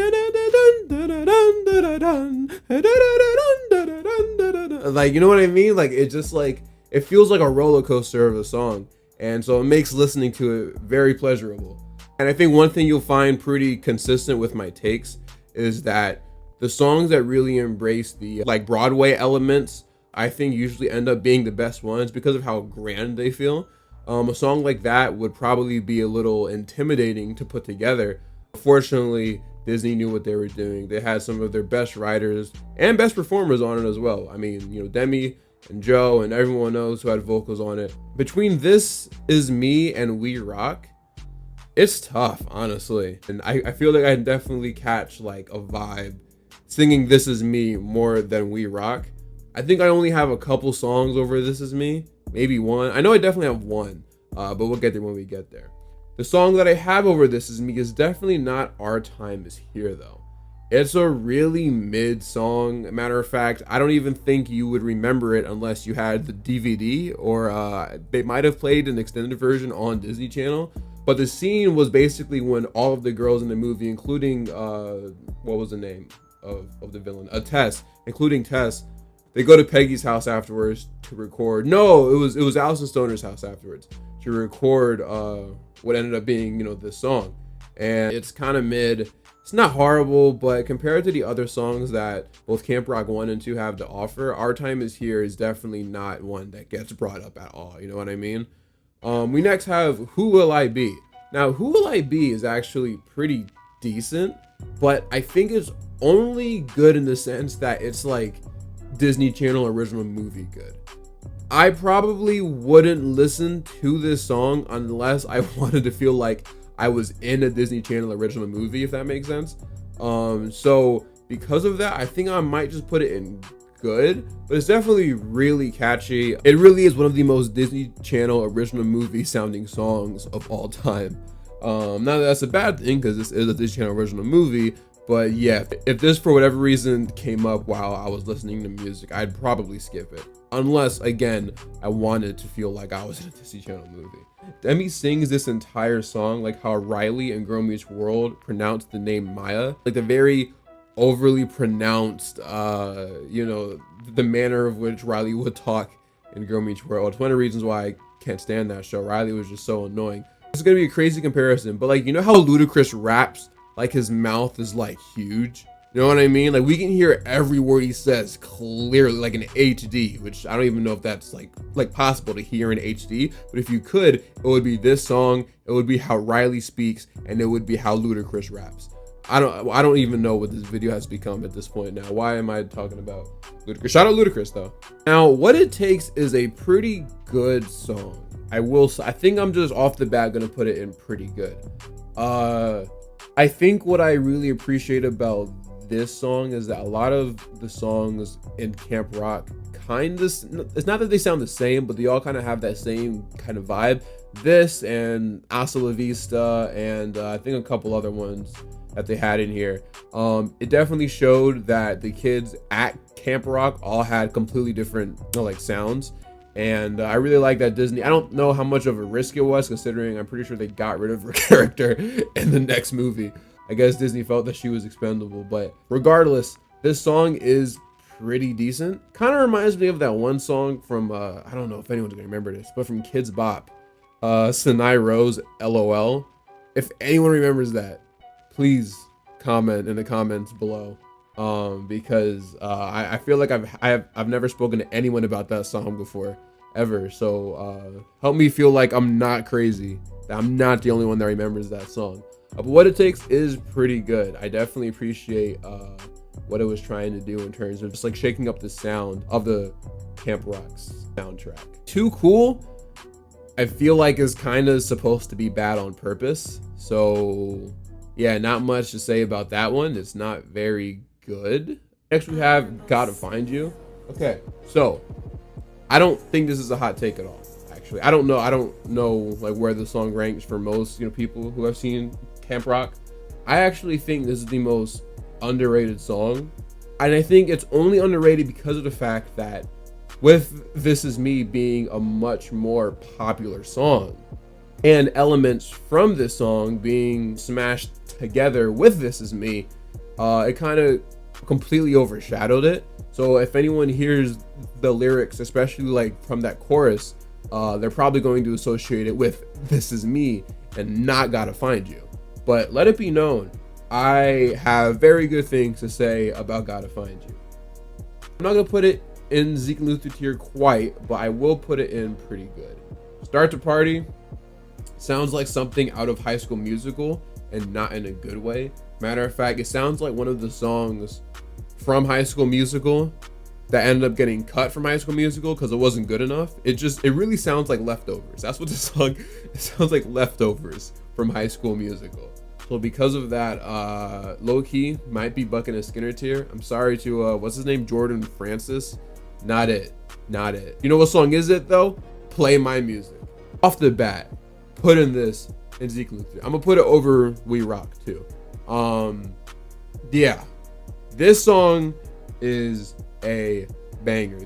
like, you know what I mean? Like, it just it feels like a roller coaster of a song, and so it makes listening to it very pleasurable. And I think one thing you'll find pretty consistent with my takes is that the songs that really embrace the Broadway elements, I think usually end up being the best ones because of how grand they feel. A song like that would probably be a little intimidating to put together. Fortunately, Disney knew what they were doing. They had some of their best writers and best performers on it as well. I mean, Demi and Joe and everyone else who had vocals on it. Between This Is Me and We Rock, it's tough, honestly. And I feel like I definitely catch a vibe singing This Is Me more than We Rock. I think I only have a couple songs over This Is Me, maybe one. I know I definitely have one, but we'll get there when we get there. The song that I have over This Is Me is definitely not Our Time Is Here, though. It's a really mid song. Matter of fact, I don't even think you would remember it unless you had the DVD, or they might have played an extended version on Disney Channel. But the scene was basically when all of the girls in the movie, including, what was the name of the villain? Tess, including Tess, they go to Peggy's house afterwards to record. No, it was Allison Stoner's house afterwards to record what ended up being, this song. And it's kind of mid. It's not horrible, but compared to the other songs that both Camp Rock 1 and 2 have to offer, Our Time Is Here is definitely not one that gets brought up at all. You know what I mean? We next have Who Will I Be? Now, Who Will I Be is actually pretty decent, but I think it's only good in the sense that it's Disney Channel original movie good. I probably wouldn't listen to this song unless I wanted to feel like I was in a Disney Channel original movie, if that makes sense. So because of that, I think I might just put it in good, but it's definitely really catchy. It really is one of the most Disney Channel original movie sounding songs of all time. Now that's a bad thing because this is a Disney Channel original movie, but yeah, if this for whatever reason came up while I was listening to music, I'd probably skip it. Unless, again, I wanted to feel like I was in a Disney Channel movie. Demi sings this entire song like how Riley in Girl Meets World pronounced the name Maya. Like the very overly pronounced, the manner of which Riley would talk in Girl Meets World. It's one of the reasons why I can't stand that show. Riley was just so annoying. It's gonna be a crazy comparison, but how Ludacris raps, his mouth is huge. You know what I mean? We can hear every word he says clearly, in HD, which I don't even know if that's possible to hear in HD. But if you could, it would be this song, it would be how Riley speaks, and it would be how Ludacris raps. I don't even know what this video has become at this point now. Why am I talking about Ludacris? Shout out Ludacris though. Now, What It Takes is a pretty good song. I think I'm just off the bat gonna put it in pretty good. I think what I really appreciate about this song is that a lot of the songs in Camp Rock kind of, it's not that they sound the same, but they all kind of have that same kind of vibe. This and Hasta La Vista and I think a couple other ones that they had in here. It definitely showed that the kids at Camp Rock all had completely different like sounds. And I really like that Disney, I don't know how much of a risk it was, considering I'm pretty sure they got rid of her character in the next movie. I guess Disney felt that she was expendable, but regardless, this song is pretty decent. Kind of reminds me of that one song from, I don't know if anyone's gonna remember this, but from Kids Bop, Sinai Rose, LOL. If anyone remembers that, please comment in the comments below. Because I feel like I've never spoken to anyone about that song before, ever. So help me feel like I'm not crazy, that I'm not the only one that remembers that song. But What It Takes is pretty good. I definitely appreciate what it was trying to do in terms of just like shaking up the sound of the Camp Rock's soundtrack. Too Cool, I feel like is kind of supposed to be bad on purpose. So yeah, not much to say about that one. It's not very good. Next we have Gotta Find You. Okay, so I don't think this is a hot take at all. Actually, I don't know like where the song ranks for most people who have seen Camp Rock. I actually think this is the most underrated song, and I think it's only underrated because of the fact that with This Is Me being a much more popular song and elements from this song being smashed together with This Is Me, it kind of completely overshadowed it. So if anyone hears the lyrics, especially like from that chorus, they're probably going to associate it with This Is Me and not Gotta Find You. But let it be known, I have very good things to say about Gotta Find You. I'm not gonna put it in Zeke and Luther tier quite, but I will put it in pretty good. Start to Party sounds like something out of High School Musical, and not in a good way. Matter of fact, it sounds like one of the songs from High School Musical that ended up getting cut from High School Musical because it wasn't good enough. It really sounds like leftovers. That's what the song, it sounds like leftovers from High School Musical. So because of that, low key might be bucking a Skinner tier. I'm sorry to what's his name, Jordan Francis. Not it. You know what song is it though? Play My Music. Off the bat, put in this in Zeke Luther. I'm gonna put it over We Rock too. Yeah, this song is a banger.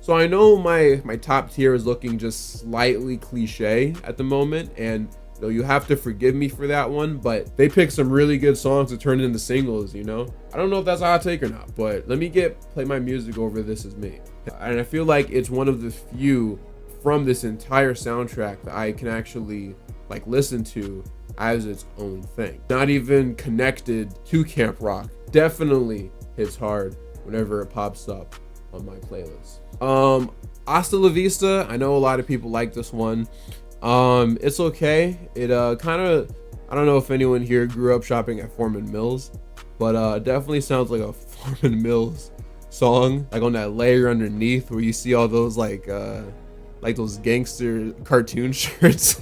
So I know my top tier is looking just slightly cliche at the moment, and you have to forgive me for that one, but they picked some really good songs to turn into singles. I don't know if that's a hot take or not, but let me Play My Music over This Is Me. And I feel like it's one of the few from this entire soundtrack that I can actually like listen to as its own thing, not even connected to Camp Rock. Definitely hits hard whenever it pops up on my playlist. Hasta La Vista, I know a lot of people like this one. It's okay. It kind of, I don't know if anyone here grew up shopping at Foreman Mills, but definitely sounds like a Foreman Mills song, like on that layer underneath where you see all those like those gangster cartoon shirts.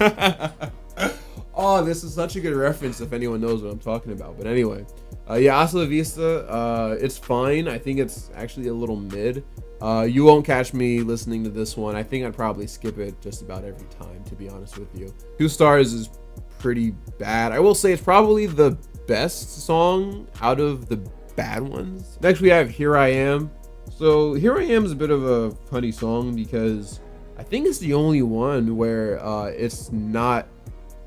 Oh, this is such a good reference if anyone knows what I'm talking about. But anyway, yeah, Hasta La Vista, it's fine. I think it's actually a little mid. You won't catch me listening to this one. I think I'd probably skip it just about every time, to be honest with you. 2 stars is pretty bad. I will say it's probably the best song out of the bad ones. Next we have Here I Am. So Here I Am is a bit of a funny song because I think it's the only one where it's not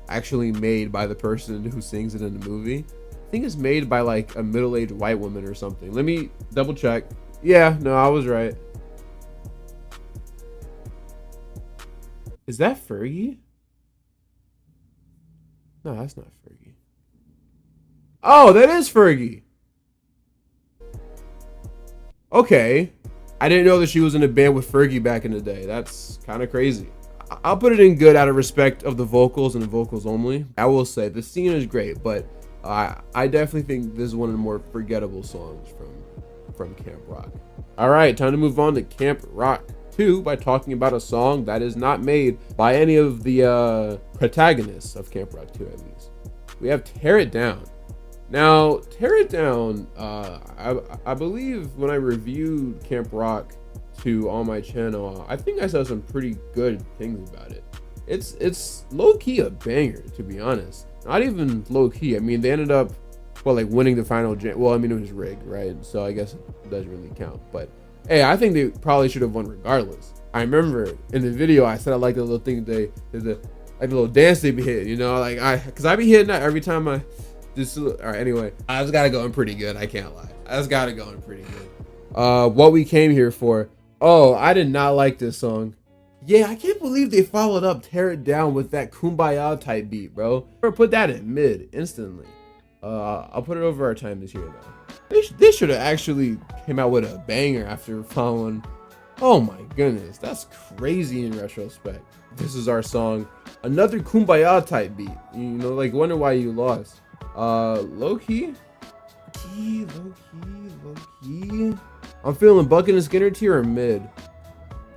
actually made by the person who sings it in the movie. I think it's made by like a middle-aged white woman or something. Let me double check. Yeah, no, I was right. Is that Fergie? No, that's not Fergie. Oh, that is Fergie. Okay. I didn't know that she was in a band with Fergie back in the day. That's kind of crazy. I'll put it in good out of respect of the vocals and the vocals only. I will say the scene is great, but I definitely think this is one of the more forgettable songs from Camp Rock. All right, time to move on to Camp Rock 2 by talking about a song that is not made by any of the protagonists of Camp Rock 2, at least. We have Tear It Down. Now, Tear It Down, I believe when I reviewed Camp Rock 2 on my channel, I think I said some pretty good things about it. It's low-key a banger, to be honest. Not even low-key. I mean, they ended up, well, like winning the final well, I mean, it was rigged, right? So I guess it doesn't really count. But hey, I think they probably should have won regardless. I remember in the video I said I like the little thing like the little dance they be hitting, you know, like because I be hitting that every time I just. All right, anyway, I just got it going pretty good. I can't lie. I just got it going pretty good. What We Came Here For. Oh, I did not like this song. Yeah, I can't believe they followed up Tear It Down with that Kumbaya type beat, bro. Or put that in mid instantly. I'll put it over our time this year though. They should have actually came out with a banger after following. Oh my goodness, that's crazy in retrospect. This is our song. Another Kumbaya type beat. You know, like wonder why you lost. Low key. I'm feeling Bucket and Skinner tier or mid.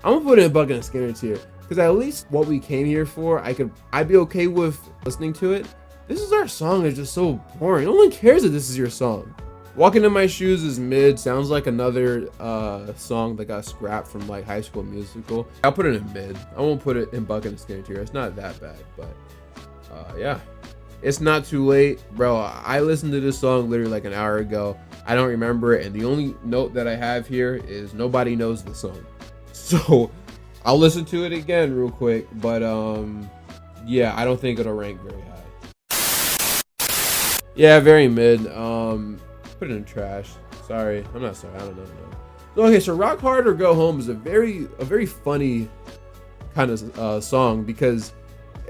I'm gonna put it in Bucket and Skinner tier because at least What We Came Here For, I'd be okay with listening to it. This Is Our Song is just so boring. No one cares that this is your song. Walking in My Shoes is mid. Sounds like another song that got scrapped from like High School Musical. I'll put it in mid. I won't put it in Bucket and Skinner tier. It's not that bad, but yeah. It's Not Too Late. Bro, I listened to this song literally like an hour ago. I don't remember it, and the only note that I have here is nobody knows the song. So I'll listen to it again real quick, but yeah, I don't think it'll rank very high. Yeah, very mid. Put it in trash. Sorry. I'm not sorry. I don't know. No. Okay, so Rock Hard or Go Home is a very funny kind of song because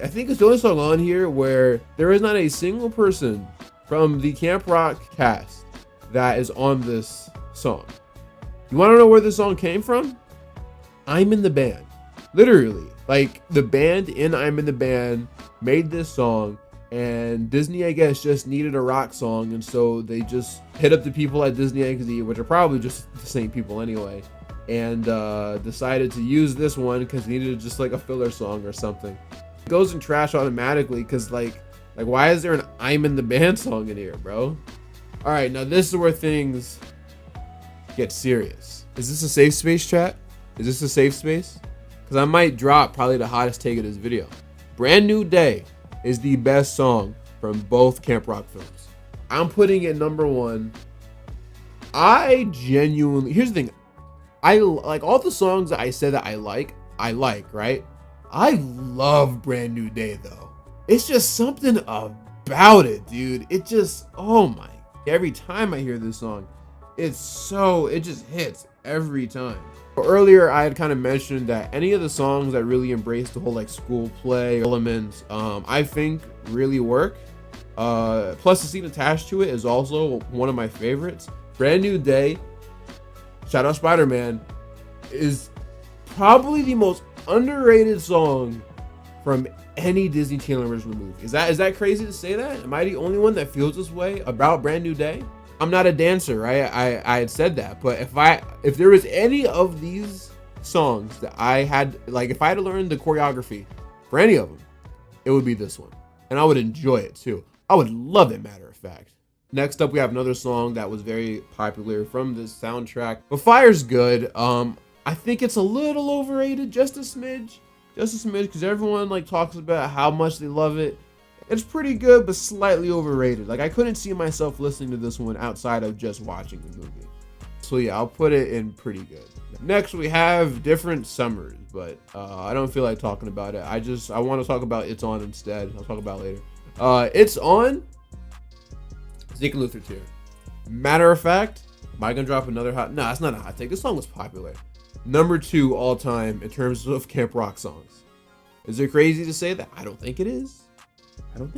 I think it's the only song on here where there is not a single person from the Camp Rock cast that is on this song. You want to know where this song came from? I'm in the Band. Literally, like the band in I'm in the Band made this song, and Disney, I guess, just needed a rock song, and so they just hit up the people at Disney XD, which are probably just the same people anyway, and decided to use this one because they needed just like a filler song or something. It goes in trash automatically because like why is there an I'm in the Band song in here, bro? All right, now this is where things get serious. Is this a safe space, chat? Is this a safe space? Because I might drop probably the hottest take of this video. Brand New Day is the best song from both Camp Rock films. I'm putting it number one. I genuinely, here's the thing. I like all the songs that I said that I like, right? I love Brand New Day though. It's just something about it, dude. It just, oh my, every time I hear this song, it just hits every time. Earlier, I had kind of mentioned that any of the songs that really embrace the whole like school play elements, I think really work. Plus the scene attached to it is also one of my favorites. Brand New Day, shout out Spider-Man, is probably the most underrated song from any Disney Channel original movie. Is that crazy to say that? Am I the only one that feels this way about Brand New Day? I'm not a dancer, right? I had said that, but if there was any of these songs that I had, like if I had to learn the choreography for any of them, it would be this one, and I would enjoy it too. I would love it, matter of fact. Next up, we have another song that was very popular from this soundtrack, but Fire's good. I think it's a little overrated, just a smidge, because everyone like talks about how much they love it. It's pretty good, but slightly overrated. Like I couldn't see myself listening to this one outside of just watching the movie. So yeah, I'll put it in pretty good. Next, we have Different Summers, but I don't feel like talking about it. I want to talk about It's On instead. I'll talk about it later. It's On, Zeke and Luther tier. Matter of fact, am I gonna drop another hot? No, it's not a hot take. This song was popular. Number 2 all time in terms of Camp Rock songs. Is it crazy to say that? I don't think it is. I'm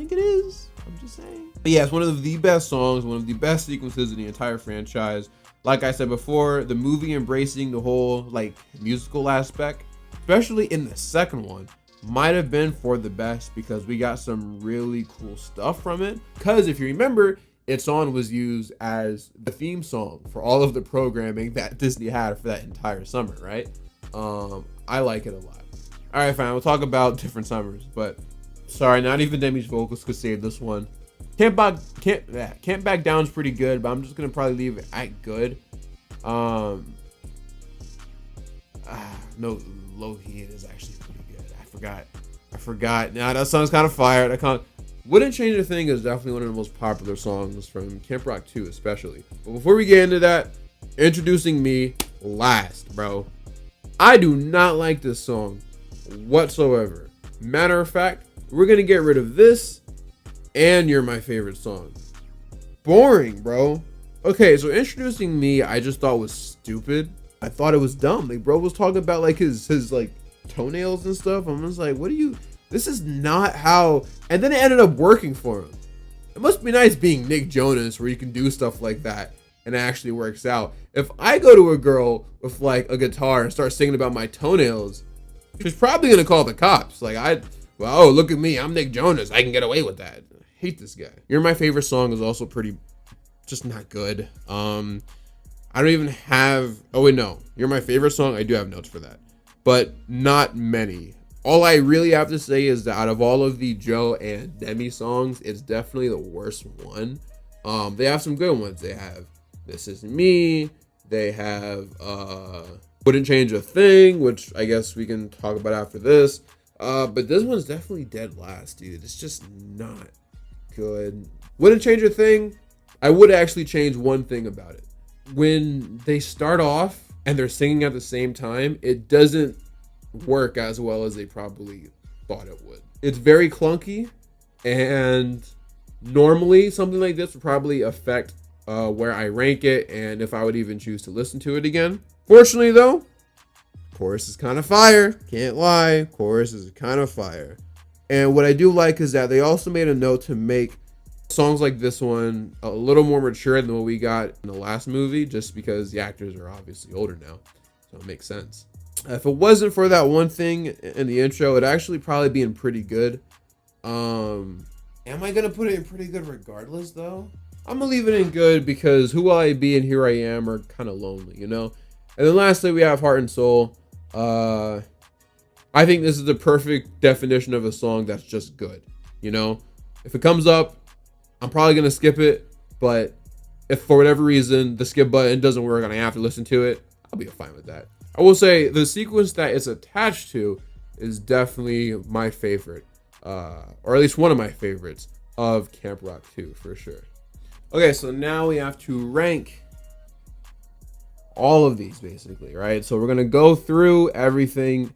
just saying. But yeah, it's one of the best songs, one of the best sequences in the entire franchise. Like I said before, the movie embracing the whole like musical aspect, especially in the second one, might have been for the best because we got some really cool stuff from it. Because if you remember, It's On was used as the theme song for all of the programming that Disney had for that entire summer, right? I like it a lot. All right, fine. We'll talk about Different Summers, but sorry, not even Demi's vocals could save this one. Can't Back Down is pretty good, but I'm just gonna probably leave it at good. No, Low Heat is actually pretty good. I forgot. Now that song's kind of fire. Wouldn't Change a Thing is definitely one of the most popular songs from Camp Rock 2, especially. But before we get into that, introducing me last, bro. I do not like this song whatsoever. Matter of fact, we're gonna get rid of this and You're My Favorite Song. Boring, bro. Okay, so introducing me, I just thought was stupid. I thought it was dumb. Like, bro was talking about like his like toenails and stuff. I'm just like, this is not how. And then it ended up working for him. It must be nice being Nick Jonas, where you can do stuff like that and it actually works out. If I go to a girl with like a guitar and start singing about my toenails, she's probably gonna call the cops. Like, oh, look at me, I'm Nick Jonas, I can get away with that. I hate this guy. You're My Favorite Song is also just not good. I don't even have, oh wait, no. You're My Favorite Song, I do have notes for that, but not many. All I really have to say is that out of all of the Joe and Demi songs, it's definitely the worst one. They have some good ones. They have This Is Me. They have Wouldn't Change a Thing, which I guess we can talk about after this. But this one's definitely dead last, dude. It's just not good. Wouldn't Change a Thing. I would actually change one thing about it. When they start off and they're singing at the same time, it doesn't work as well as they probably thought it would. It's very clunky, and normally something like this would probably affect where I rank it and if I would even choose to listen to it again. Fortunately though, chorus is kind of fire. Can't lie, chorus is kind of fire. And what I do like is that they also made a note to make songs like this one a little more mature than what we got in the last movie, just because the actors are obviously older now, so it makes sense. If it wasn't for that one thing in the intro, it'd actually probably be in pretty good. Am I gonna put it in pretty good regardless though? I'm gonna leave it in good because Who Will I Be and Here I Am are kind of lonely, you know? And then lastly, we have Heart and Soul. I think this is the perfect definition of a song that's just good, you know? If it comes up, I'm probably gonna skip it, but if for whatever reason the skip button doesn't work and I have to listen to it, I'll be fine with that. I will say the sequence that it's attached to is definitely my favorite, or at least one of my favorites of Camp Rock 2 for sure. Okay, so now we have to rank all of these basically, right? So we're gonna go through everything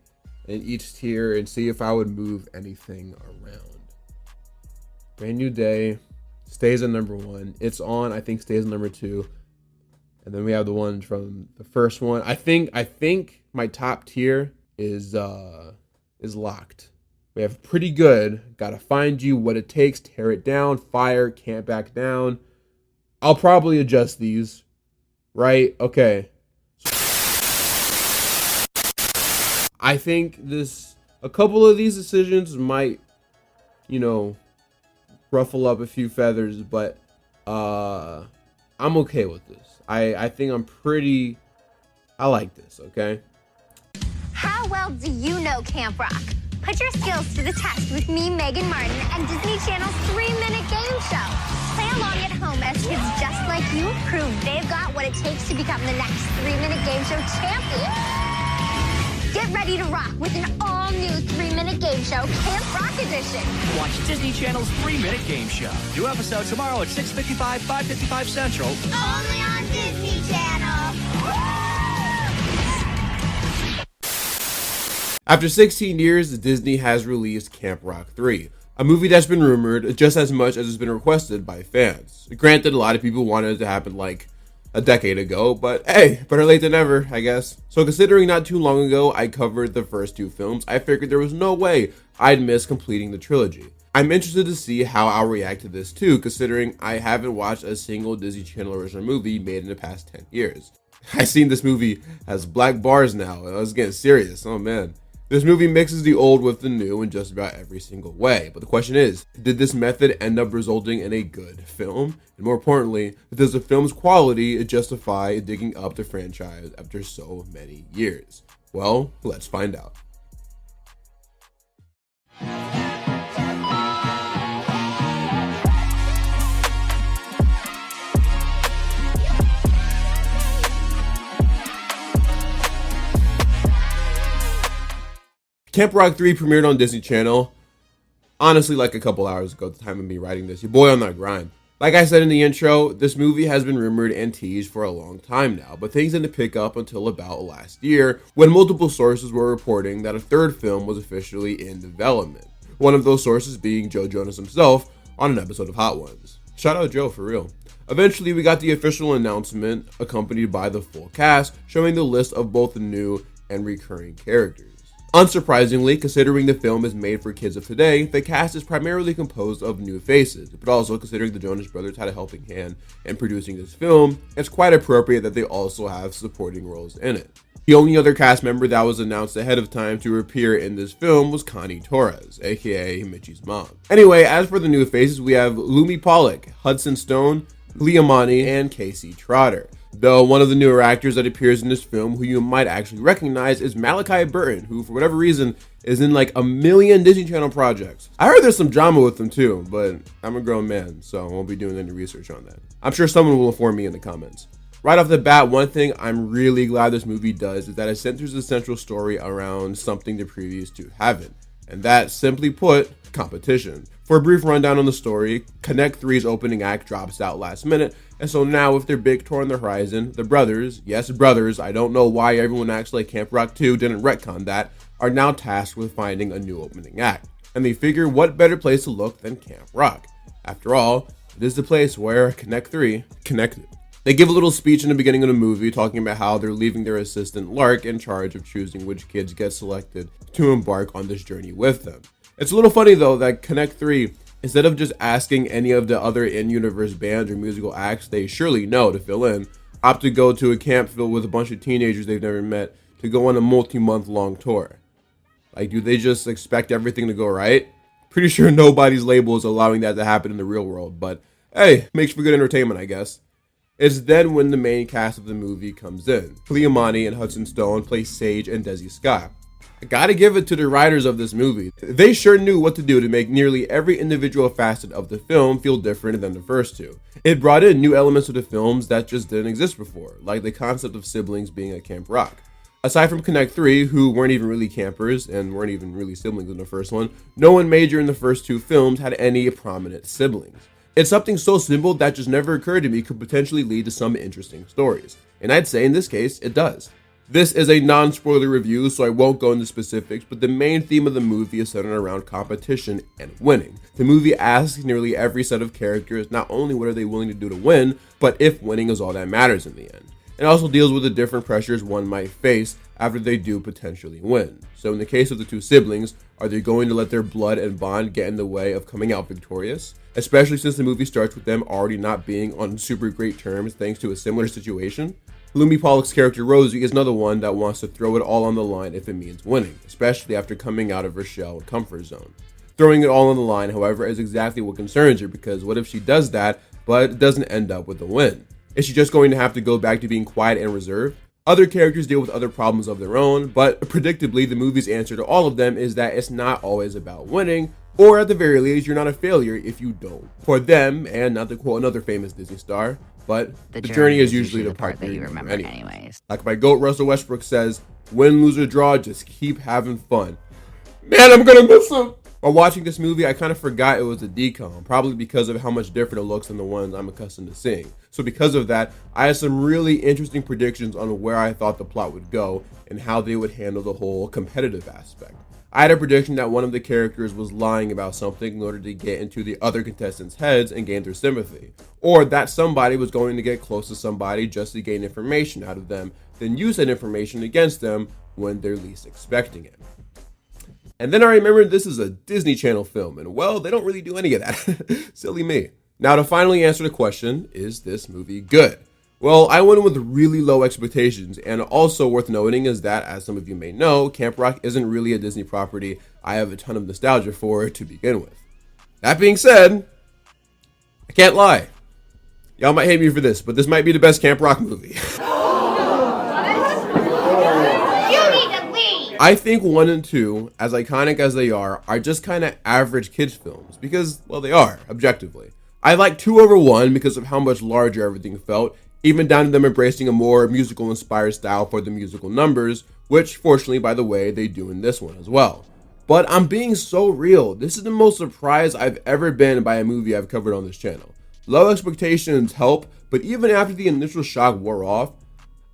in each tier and see if I would move anything around. Brand New Day stays at number 1. It's On, I think, stays at number 2. And then we have the ones from the first one. I think my top tier is locked. We have Pretty Good, Gotta Find You, What It Takes, Tear It Down, Fire, Can't Back Down. I'll probably adjust these, right? Okay. I think a couple of these decisions might, ruffle up a few feathers, but I'm okay with this. I think I like this, okay? How well do you know Camp Rock? Put your skills to the test with me, Megan Martin, and Disney Channel's 3-minute game show. Play along at home as kids just like you prove they've got what it takes to become the next 3-minute game show champion. Get ready to rock with an all-new 3-minute game show, Camp Rock Edition. Watch Disney Channel's 3-minute game show. New episode tomorrow at 6:55, 5:55 Central. Only on Disney Channel. After 16 years, Disney has released Camp Rock 3, a movie that's been rumored just as much as it's been requested by fans. Granted, a lot of people wanted it to happen like a decade ago, but hey, better late than never, I guess. So considering not too long ago I covered the first 2 films, I figured there was no way I'd miss completing the trilogy. I'm interested to see how I'll react to this too, considering I haven't watched a single Disney Channel original movie made in the past 10 years. I've seen this movie has black bars now, I was getting serious, oh man. This movie mixes the old with the new in just about every single way. But the question is, did this method end up resulting in a good film? And more importantly, does the film's quality justify digging up the franchise after so many years? Well, let's find out. Camp Rock 3 premiered on Disney Channel, honestly, like a couple hours ago at the time of me writing this. Your boy on that grind. Like I said in the intro, this movie has been rumored and teased for a long time now, but things didn't pick up until about last year, when multiple sources were reporting that a third film was officially in development. One of those sources being Joe Jonas himself on an episode of Hot Ones. Shout out Joe, for real. Eventually, we got the official announcement accompanied by the full cast, showing the list of both the new and recurring characters. Unsurprisingly, considering the film is made for kids of today, the cast is primarily composed of new faces, but also considering the Jonas Brothers had a helping hand in producing this film, it's quite appropriate that they also have supporting roles in it. The only other cast member that was announced ahead of time to appear in this film was Connie Torres, aka Mitchie's mom. Anyway, as for the new faces, we have Lumi Pollock, Hudson Stone, Leah Monty, and Casey Trotter. Though one of the newer actors that appears in this film who you might actually recognize is Malachi Burton, who for whatever reason is in like a million Disney Channel projects. I heard there's some drama with him too, but I'm a grown man, so I won't be doing any research on that. I'm sure someone will inform me in the comments. Right off the bat, one thing I'm really glad this movie does is that it centers the central story around something the previous two haven't, and that, simply put, competition. For a brief rundown on the story, Connect 3's opening act drops out last minute, and so now with their big tour on the horizon, the brothers, yes brothers, I don't know why everyone acts like Camp Rock 2 didn't retcon that, are now tasked with finding a new opening act. And they figure what better place to look than Camp Rock. After all, it is the place where Connect 3 connected. They give a little speech in the beginning of the movie talking about how they're leaving their assistant Lark in charge of choosing which kids get selected to embark on this journey with them. It's a little funny though that Connect 3, instead of just asking any of the other in-universe bands or musical acts they surely know to fill in, opt to go to a camp filled with a bunch of teenagers they've never met to go on a multi-month long tour. Like, do they just expect everything to go right? Pretty sure nobody's label is allowing that to happen in the real world, but hey, makes for good entertainment, I guess. It's then when the main cast of the movie comes in. Leah Monty and Hudson Stone play Sage and Desi Scott. I gotta give it to the writers of this movie. They sure knew what to do to make nearly every individual facet of the film feel different than the first two. It brought in new elements to the films that just didn't exist before, like the concept of siblings being at Camp Rock. Aside from Connect 3, who weren't even really campers and weren't even really siblings in the first one, no one major in the first two films had any prominent siblings. It's something so simple that just never occurred to me could potentially lead to some interesting stories. And I'd say in this case, it does. This is a non-spoiler review, so I won't go into specifics, but the main theme of the movie is centered around competition and winning. The movie asks nearly every set of characters not only what are they willing to do to win, but if winning is all that matters in the end. It also deals with the different pressures one might face after they do potentially win. So in the case of the two siblings, are they going to let their blood and bond get in the way of coming out victorious? Especially since the movie starts with them already not being on super great terms thanks to a similar situation. Lumi Pollock's character Rosie is another one that wants to throw it all on the line if it means winning, especially after coming out of her shell and comfort zone. Throwing it all on the line, however, is exactly what concerns her, because what if she does that, but doesn't end up with a win? Is she just going to have to go back to being quiet and reserved? Other characters deal with other problems of their own, but predictably, the movie's answer to all of them is that it's not always about winning, or at the very least, you're not a failure if you don't. For them, and not to quote another famous Disney star, but the journey is usually the part that you remember anyways. Like my GOAT Russell Westbrook says, win, lose, or draw, just keep having fun. Man, I'm gonna miss him! While watching this movie, I kind of forgot it was a decom, probably because of how much different it looks than the ones I'm accustomed to seeing. So because of that, I had some really interesting predictions on where I thought the plot would go and how they would handle the whole competitive aspect. I had a prediction that one of the characters was lying about something in order to get into the other contestants' heads and gain their sympathy, or that somebody was going to get close to somebody just to gain information out of them, then use that information against them when they're least expecting it. And then I remembered this is a Disney Channel film, and well, they don't really do any of that. Silly me. Now to finally answer the question, is this movie good? Well, I went in with really low expectations, and also worth noting is that, as some of you may know, Camp Rock isn't really a Disney property I have a ton of nostalgia for to begin with. That being said, I can't lie. Y'all might hate me for this, but this might be the best Camp Rock movie. I think 1 and 2, as iconic as they are just kind of average kids films, because, well, they are, objectively. I like 2 over 1 because of how much larger everything felt, even down to them embracing a more musical-inspired style for the musical numbers, which, fortunately, by the way, they do in this one as well. But I'm being so real. This is the most surprised I've ever been by a movie I've covered on this channel. Low expectations help, but even after the initial shock wore off,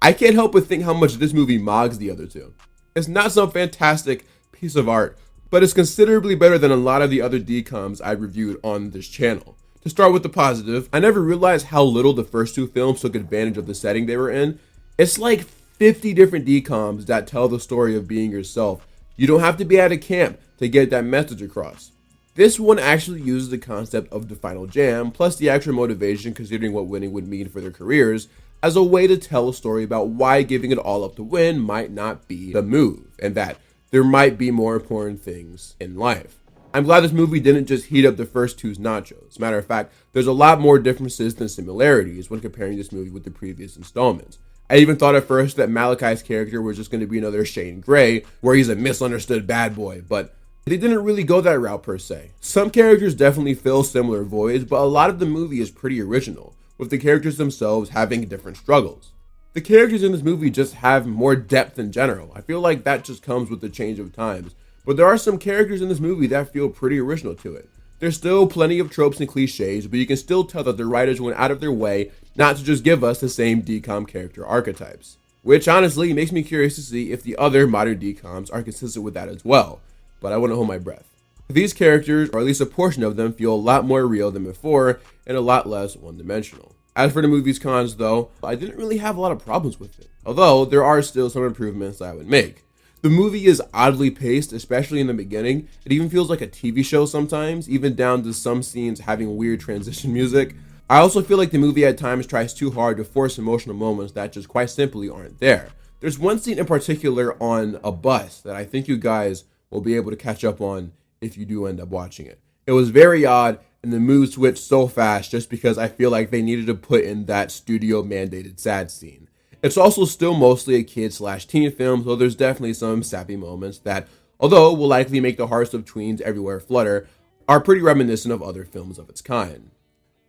I can't help but think how much this movie mogs the other two. It's not some fantastic piece of art, but it's considerably better than a lot of the other DCOMs I've reviewed on this channel. To start with the positive, I never realized how little the first two films took advantage of the setting they were in. It's like 50 different DCOMs that tell the story of being yourself. You don't have to be at a camp to get that message across. This one actually uses the concept of the final jam, plus the actual motivation considering what winning would mean for their careers, as a way to tell a story about why giving it all up to win might not be the move, and that there might be more important things in life. I'm glad this movie didn't just heat up the first two's nachos. Matter of fact, there's a lot more differences than similarities when comparing this movie with the previous installments. I even thought at first that Malachi's character was just going to be another Shane Gray, where he's a misunderstood bad boy, but they didn't really go that route per se. Some characters definitely fill similar voids, but a lot of the movie is pretty original, with the characters themselves having different struggles. The characters in this movie just have more depth in general. I feel like that just comes with the change of times, but there are some characters in this movie that feel pretty original to it. There's still plenty of tropes and cliches, but you can still tell that the writers went out of their way not to just give us the same DCOM character archetypes. Which honestly makes me curious to see if the other modern DCOMs are consistent with that as well, but I wouldn't hold my breath. These characters, or at least a portion of them, feel a lot more real than before and a lot less one-dimensional. As for the movie's cons though, I didn't really have a lot of problems with it, although there are still some improvements I would make. The movie is oddly paced, especially in the beginning. It even feels like a TV show sometimes, even down to some scenes having weird transition music. I also feel like the movie at times tries too hard to force emotional moments that just quite simply aren't there. There's one scene in particular on a bus that I think you guys will be able to catch up on if you do end up watching it. It was very odd, and the mood switched so fast just because I feel like they needed to put in that studio mandated sad scene. It's also still mostly a kid/teen film, so there's definitely some sappy moments that, although will likely make the hearts of tweens everywhere flutter, are pretty reminiscent of other films of its kind.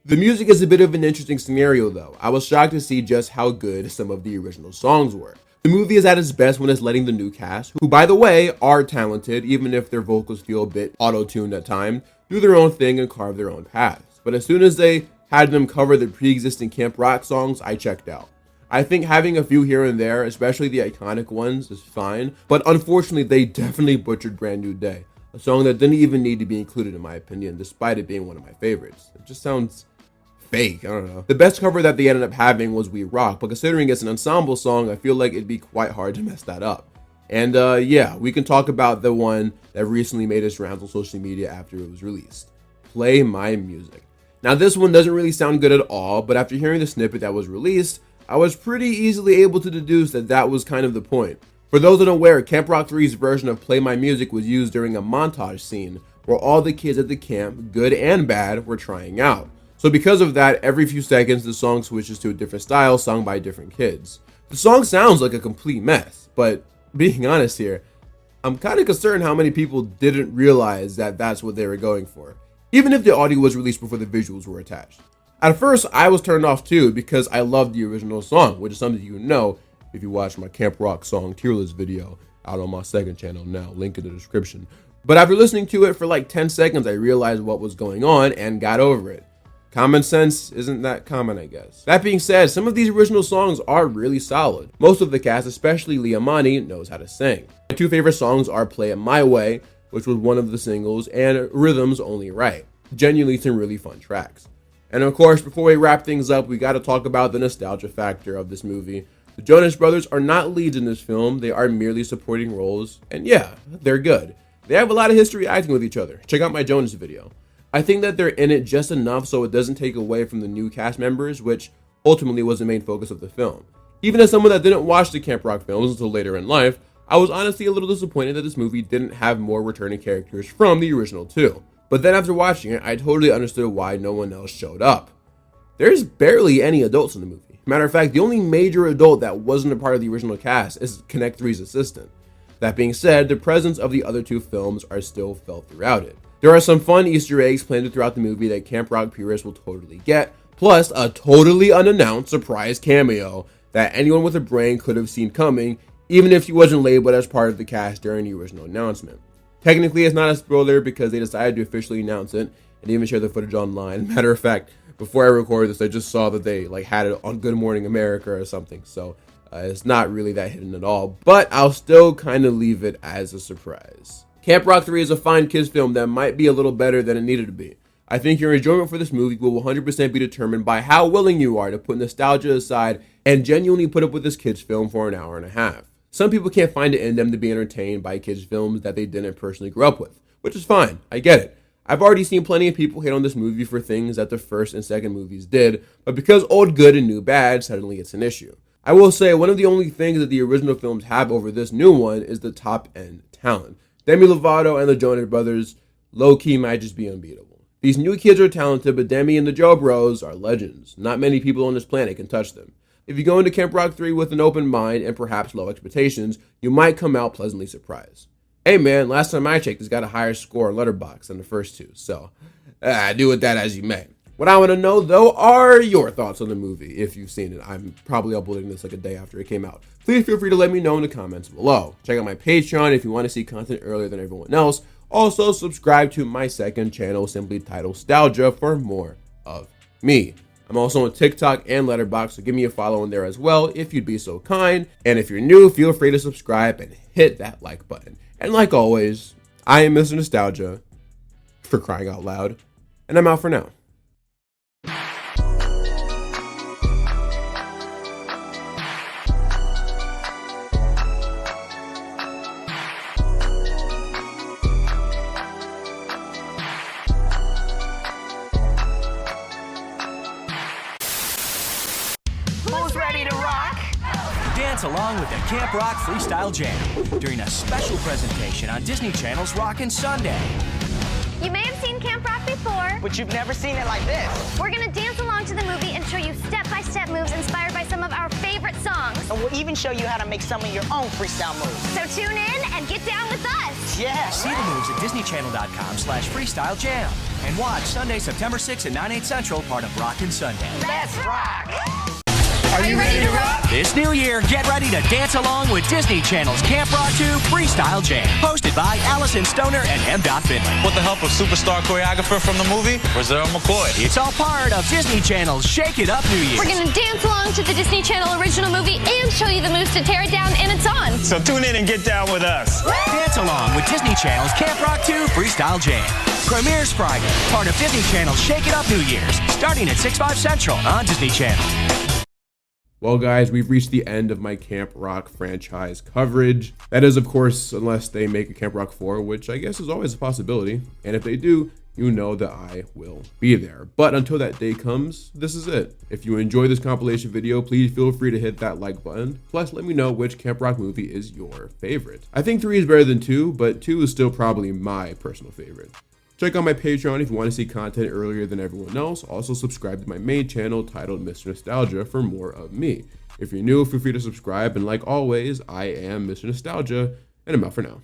The music is a bit of an interesting scenario though. I was shocked to see just how good some of the original songs were. The movie is at its best when it's letting the new cast, who by the way are talented even if their vocals feel a bit auto-tuned at times, do their own thing and carve their own paths. But as soon as they had them cover the pre-existing Camp Rock songs, I checked out. I think having a few here and there, especially the iconic ones, is fine, but unfortunately they definitely butchered Brand New Day, a song that didn't even need to be included in my opinion, despite it being one of my favorites. It just sounds fake, I don't know. The best cover that they ended up having was We Rock, but considering it's an ensemble song, I feel like it'd be quite hard to mess that up. And yeah, we can talk about the one that recently made its rounds on social media after it was released. Play My Music. Now this one doesn't really sound good at all, but after hearing the snippet that was released, I was pretty easily able to deduce that that was kind of the point. For those unaware, Camp Rock 3's version of Play My Music was used during a montage scene where all the kids at the camp, good and bad, were trying out. So because of that, every few seconds the song switches to a different style sung by different kids. The song sounds like a complete mess, but being honest here, I'm kind of concerned how many people didn't realize that that's what they were going for, even if the audio was released before the visuals were attached. At first, I was turned off too because I loved the original song, which is something you know if you watch my Camp Rock song tier list video out on my second channel now, link in the description. But after listening to it for like 10 seconds, I realized what was going on and got over it. Common sense isn't that common, I guess. That being said, some of these original songs are really solid. Most of the cast, especially Liamani, knows how to sing. My two favorite songs are Play It My Way, which was one of the singles, and Rhythm's Only Right. Genuinely some really fun tracks. And of course, before we wrap things up, we gotta talk about the nostalgia factor of this movie. The Jonas Brothers are not leads in this film, they are merely supporting roles, and yeah, they're good. They have a lot of history acting with each other. Check out my Jonas video. I think that they're in it just enough so it doesn't take away from the new cast members, which ultimately was the main focus of the film. Even as someone that didn't watch the Camp Rock films until later in life, I was honestly a little disappointed that this movie didn't have more returning characters from the original two. But then after watching it, I totally understood why no one else showed up. There's barely any adults in the movie. Matter of fact, the only major adult that wasn't a part of the original cast is Connect 3's assistant. That being said, the presence of the other two films are still felt throughout it. There are some fun Easter eggs planted throughout the movie that Camp Rock purists will totally get, plus a totally unannounced surprise cameo that anyone with a brain could have seen coming, even if he wasn't labeled as part of the cast during the original announcement. Technically, it's not a spoiler because they decided to officially announce it and even share the footage online. Matter of fact, before I recorded this, I just saw that they had it on Good Morning America or something. So it's not really that hidden at all, but I'll still kind of leave it as a surprise. Camp Rock 3 is a fine kids film that might be a little better than it needed to be. I think your enjoyment for this movie will 100% be determined by how willing you are to put nostalgia aside and genuinely put up with this kids film for an hour and a half. Some people can't find it in them to be entertained by kids films that they didn't personally grow up with, which is fine, I get it. I've already seen plenty of people hate on this movie for things that the first and second movies did, but because old good and new bad, suddenly it's an issue. I will say one of the only things that the original films have over this new one is the top end talent. Demi Lovato and the Jonas Brothers low-key might just be unbeatable. These new kids are talented, but Demi and the Joe Bros are legends. Not many people on this planet can touch them. If you go into Camp Rock 3 with an open mind and perhaps low expectations, you might come out pleasantly surprised. Hey man, last time I checked, it's got a higher score on Letterboxd than the first two, so do with that as you may. What I want to know, though, are your thoughts on the movie, if you've seen it. I'm probably uploading this like a day after it came out. Please feel free to let me know in the comments below. Check out my Patreon if you want to see content earlier than everyone else. Also, subscribe to my second channel, simply titled Nostalgia, for more of me. I'm also on TikTok and Letterboxd, so give me a follow in there as well if you'd be so kind. And if you're new, feel free to subscribe and hit that like button. And like always, I am Mr. Nostalgia, for crying out loud, and I'm out for now. Dance along with the Camp Rock Freestyle Jam during a special presentation on Disney Channel's Rockin' Sunday. You may have seen Camp Rock before, But you've never seen it like this. we're gonna dance along to the movie and show you step-by-step moves inspired by some of our favorite songs. And we'll even show you how to make some of your own freestyle moves. So tune in and get down with us. Yeah. See the moves at DisneyChannel.com/Freestyle Jam. And watch Sunday, September 6th at 9, 8 Central, part of Rockin' Sunday. Let's rock. Are you ready to rock? This new year, get ready to dance along with Disney Channel's Camp Rock 2 Freestyle Jam. Hosted by Allison Stoner and M. Finley. With the help of superstar choreographer from the movie, Brazil McCoy. It's all part of Disney Channel's Shake It Up New Year. We're gonna dance along to the Disney Channel original movie and show you the moves to tear it down, and it's on. So tune in and get down with us. Dance along with Disney Channel's Camp Rock 2 Freestyle Jam. Premieres Friday, part of Disney Channel's Shake It Up New Year's, starting at 6, 5 Central on Disney Channel. Well, guys, we've reached the end of my Camp Rock franchise coverage. That is, of course, unless they make a Camp Rock 4, which I guess is always a possibility. And if they do, you know that I will be there. But until that day comes, this is it. If you enjoy this compilation video, please feel free to hit that like button. Plus, let me know which Camp Rock movie is your favorite. I think 3 is better than 2, but 2 is still probably my personal favorite. Check out my Patreon if you want to see content earlier than everyone else. Also, subscribe to my main channel titled Mr. Nostalgia for more of me. If you're new, feel free to subscribe. And like always, I am Mr. Nostalgia, and I'm out for now.